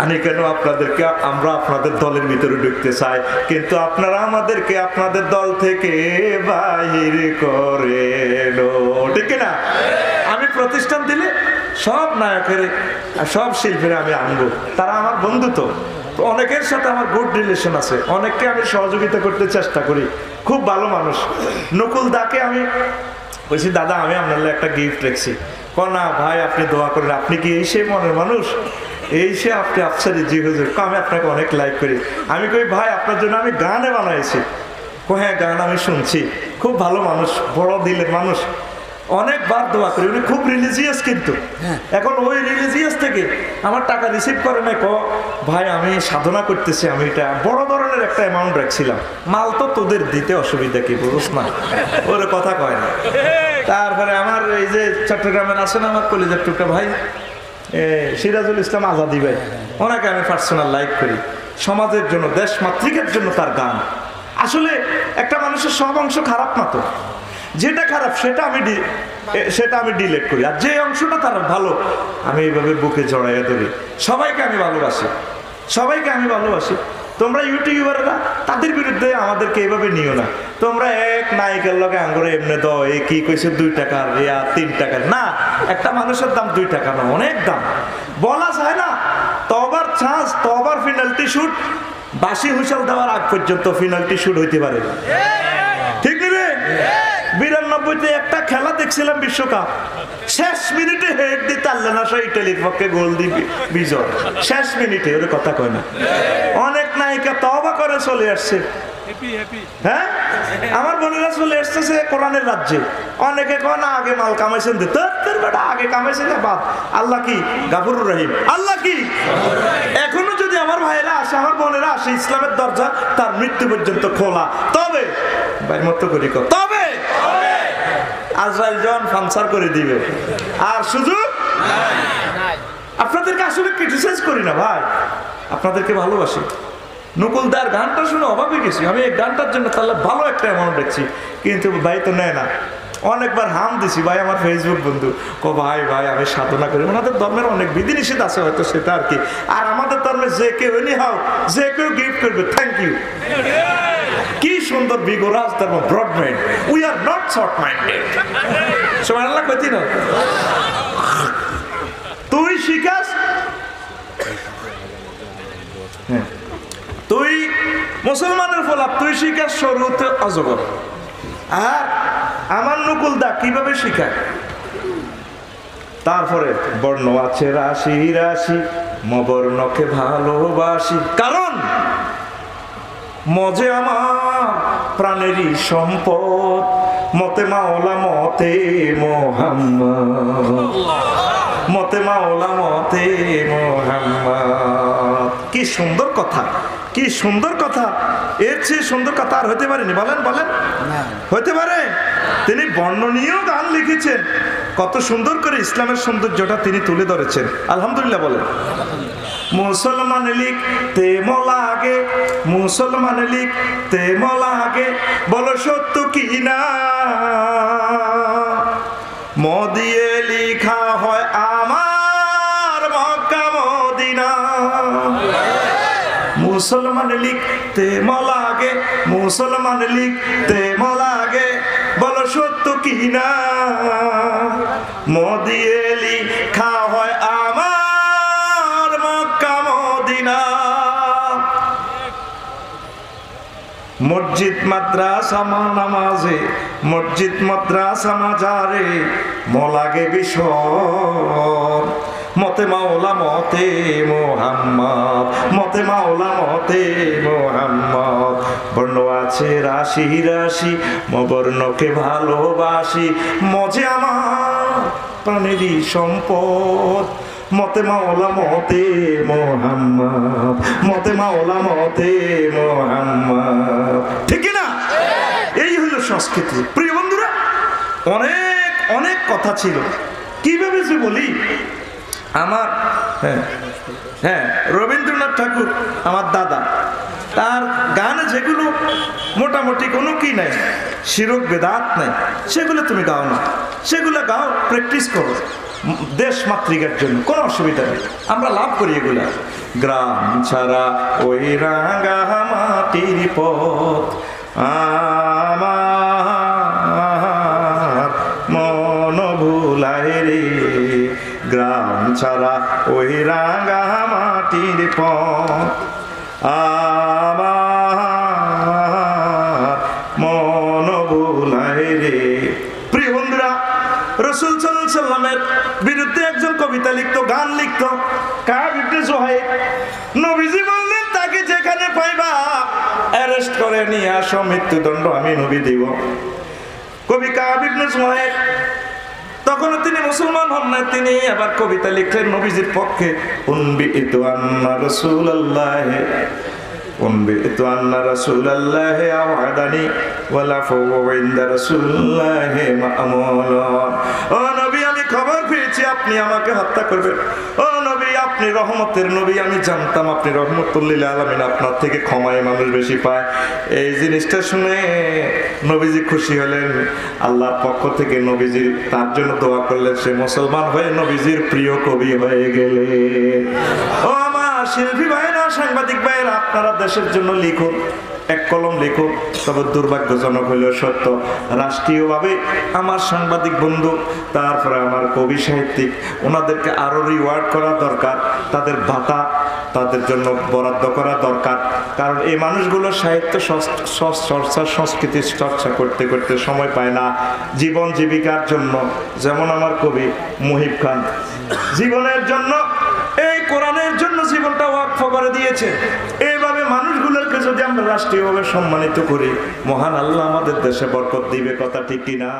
Speaker 1: আনি কেন? আপনাদেরকে আমরা আপনাদের দলের ভিতরে ঢুকতে চাই, কিন্তু আপনারা আমাদেরকে আপনাদের দল থেকে বাহির করে, ঠিক না? আমি প্রতিষ্ঠান দিলে সব নায়কের আর সব শিল্পীরা আমি আনবো, তারা আমার বন্ধু। তো অনেকের সাথে আমার গুড রিলেশন আছে, অনেককে আমি সহযোগিতা করতে চেষ্টা করি, খুব ভালো মানুষ। নকুল দাকে আমি বলছি, দাদা আমি আপনার একটা গিফট রেখেছি। না ভাই, আপনি দোয়া করেন। আপনি কি এই সেই মনের মানুষ? এই সে আপনি আফসারি জি হুজুর, আমি আপনাকে অনেক লাইক করি। আমি কই, ভাই আপনার জন্য আমি গানে বানাইছি। হ্যাঁ, গান আমি শুনছি। খুব ভালো মানুষ, বড় দিলের মানুষ, অনেকবার দোয়া করি। উনি খুব রিলিজিয়াস, কিন্তু এখন ওই রিলিজিয়াস থেকে আমার টাকা রিসিভ করে নাই। ভাই আমি সাধনা করতেছি, আমি এটা বড় ধরনের একটা অ্যামাউন্ট রাখছিলাম, মাল তো তোদের দিতে অসুবিধা কি, বুঝছ না? ওর কথা কয় না। তারপরে আমার এই যে চট্টগ্রামের আছেন আমার কলিজার টুকরা ভাই সিরাজুল ইসলাম আজাদি ভাই, ওনাকে আমি পার্সোনাল লাইক করি। সমাজের জন্য, দেশ মাতৃকের জন্য তার গান। আসলে একটা মানুষের সব অংশ খারাপ না, তো যেটা খারাপ সেটা আমি ডিলেট করি, আর যে অংশটা তার ভালো আমি এইভাবে বুকে জড়াইয়া ধরি। সবাইকে আমি ভালোবাসি, সবাইকে আমি ভালোবাসি। তোমরা ইউটিউবাররা তাদের বিরুদ্ধে আমাদেরকে এইভাবে নিও না। তোমরা এক নায়িকার লগে আঙ্গুরে এমনি দাও, এই কি কইছে 2 টাকার, 3 টাকার না। একটা মানুষের দাম 2 টাকা না, অনেক দাম। বলা যায় না, তবার চান্স, তবার পেনাল্টি শুট, বাসি হুইসেল দেওয়ার আগ পর্যন্ত পেনাল্টি শুট হইতে পারে, ঠিক রে? 92-তে একটা খেলা দেখছিলাম, বিশ্বকাপ, শেষ মিনিটে হেড দিতে আল্লাহ ইটালির পক্ষে গোল দিবে বিজয়, শেষ মিনিটে। ওর কথা কয় না। অনেক নায়িকা তওবা করে চলে আসছে। হ্যাঁ, আমার বোনেরা চলে আসতেছে কোরআনের রাজ্যে। অনেকে কয় না আগে মাল কামাইছেন, আগে কামাইছেন বাপ। আল্লাহ কি গাফুরুর রহিম, আল্লাহ কি। এখনো যদি আমার ভাইয়েরা আসে, আমার বোনেরা আসে, ইসলামের দরজা তার মৃত্যু পর্যন্ত খোলা। তবে ভাইয়ের মতো করি, তবে আজরাইল জন পাঞ্চার করে দিবে, আর সুযোগ আপনাদেরকে আসলে ক্রিটিসাইজ করি না ভাই, আপনাদেরকে ভালোবাসি। নকুলদার গানটা শুনে অভাবে গেছি আমি, এই গানটার জন্য তাহলে ভালো একটা অ্যামাউন্ট দেখছি, কিন্তু ভাই তো নেয় না। অনেকবার হাম দিছি ভাই, আমার ফেসবুক বন্ধু ভাই ভাই আমি সাধনা করি। ওনাদের ধর্মের অনেক বিধিনিষেধ আছে হয়তো, সেটা আর কি। আর আমাদের ধর্মে যে কেউ এনি হাও যে কেউ গিফট করবে, থ্যাংক ইউ। কি সুন্দর বিগোরাজ ধর্ম, broad mind, we are not short minded. সুবহানাল্লাহ কইতি না? তুই শিখাস, তুই মুসলমানের ফলাপ, তুই শিখাস শরীয়তে অজগর। আর আমার নকুলদা কিভাবে শিখায়? তারপরে বর্ণ আছে রাশি রাশি, মবর্ণকে ভালোবাসি, কারণ মজে আমার প্রাণেরই সম্পদ, মতে মাওলা মতে মোহাম্মদ, মতে মাওলা মতে মোহাম্মদ। কি সুন্দর কথা, কি সুন্দর কথা, এর চেয়ে সুন্দর কথা আর হতে পারেনি। বলেন বলেন, হতে পারে? তিনি বর্ণ নিয়েও গান লিখেছেন, কত সুন্দর করে ইসলামের সৌন্দর্যটা তিনি তুলে ধরেছেন। আলহামদুলিল্লাহ বলেন। মুসলমান লিখতে মলাগে, মুসলমান লিখতে মলাগে, বলো সত্য কি না, মদিয়ে লিখা হয় আমার মক্কা মদিনা। মুসলমান লিখতে মলাগে, মুসলমান লিখতে মলাগে, বলো সত্য কি না, মদিয়ে লিখা হয় আমার মক্কা মদিনা। মসজিদ মাদ্রাসা নামাজে, মসজিদ মাদ্রাসা মাজারে, মলাগে বিশর, মতে মাওলা মতে মোহাম্মদ, মতে মাওলা মতে মোহাম্মদ। বর্ণ আছে রাশি রাশি, মবর্ণকে ভালোবাসি, মজে আমার প্রাণেরই সম্পদ, মতে মাওলা মতে মোহাম্মদ, মতে মাওলা মতে মোহাম্মদ। ঠিক না? এই হলো সংস্কৃতি। প্রিয় বন্ধুরা, অনেক অনেক কথা ছিল, কিভাবে যে বলি। আমার হ্যাঁ রবীন্দ্রনাথ ঠাকুর আমার দাদা, তার গানে যেগুলো মোটামুটি কোনো কি নাই, শিরক বেদাত নাই, সেগুলো তুমি গাও না, সেগুলো গাও, প্র্যাকটিস করো দেশ মাতৃকার জন্য, কোনো অসুবিধা নেই, আমরা লাভ করি এগুলা। গ্রাম ছাড়া ওই রাঙা মাটির পথ, আমার মন ভুলায় রে, গ্রাম ছাড়া ওই রাঙা মাটির পথ, আমার মন ভুলায় রে। প্রিয় বন্ধুরা, রাসূল সাল্লাল্লাহু আলাইহি ওয়াসাল্লামের বিরুদ্ধে একজন কবিতা লিখতো, গান লিখতো, কাব ইবনে জুহাইর। নবীজি বললেন, তাকে যেখানে পাইবা অ্যারেস্ট করে নিয়ে আসো, মৃত্যুদণ্ড আমি নবী দিব। কবি কাব ইবনে জুহাইর তখনও তিনি মুসলমান হন না, তিনি আবার কবিতা লিখলেন নবীজির পক্ষে। উনবিতু আন্না রাসূলুল্লাহ, উনবিতু আন্না রাসূলুল্লাহ আওয়াদানি ওয়ালা ফাওয়াইন্দা রাসূলুল্লাহ মা'মুল। ও নবী, আমি খবর পেয়েছি আপনি আমাকে হত্যা করবেন। ও নবী, আপনি রহমতের নবী, আমি জানতাম আপনি রহমতুল লিল আলামিন, আপনার থেকে ক্ষমায় মানুষ বেশি পায়। এই জিনিসটা শুনে নবীজি খুশি হলেন, আল্লাহর পক্ষ থেকে নবীজি তার জন্য দোয়া করলেন, সে মুসলমান হয়ে নবীজির প্রিয় কবি হয়ে গেলে। ও আমার শিল্পী ভাইরা, সাংবাদিক ভাইরা, আপনারা দেশের জন্য লিখুন, এক কলম লিখুন। তবে দুর্ভাগ্যজনক হলেও সত্য, রাষ্ট্রীয়ভাবে আমার সাংবাদিক বন্ধু, তারপরে আমার কবি সাহিত্যিক, ওনাদেরকে আরো রিওয়ার্ড করা দরকার, তাদের ভাতা তাদের জন্য বরাদ্দ করা দরকার। কারণ এই মানুষগুলো সাহিত্য চর্চা, সংস্কৃতির চর্চা করতে করতে সময় পায় না জীবন জীবিকার জন্য। যেমন আমার কবি মুহিব খান জীবনের জন্য, এই কোরআনের জন্য জীবনটা ওয়াকফ করে দিয়েছে। এইভাবে মানুষগুলোকে যদি আমরা রাষ্ট্রীয়ভাবে সম্মানিত করি, মহান আল্লাহ আমাদের দেশে বরকত দিবে। কথা ঠিক কিনা?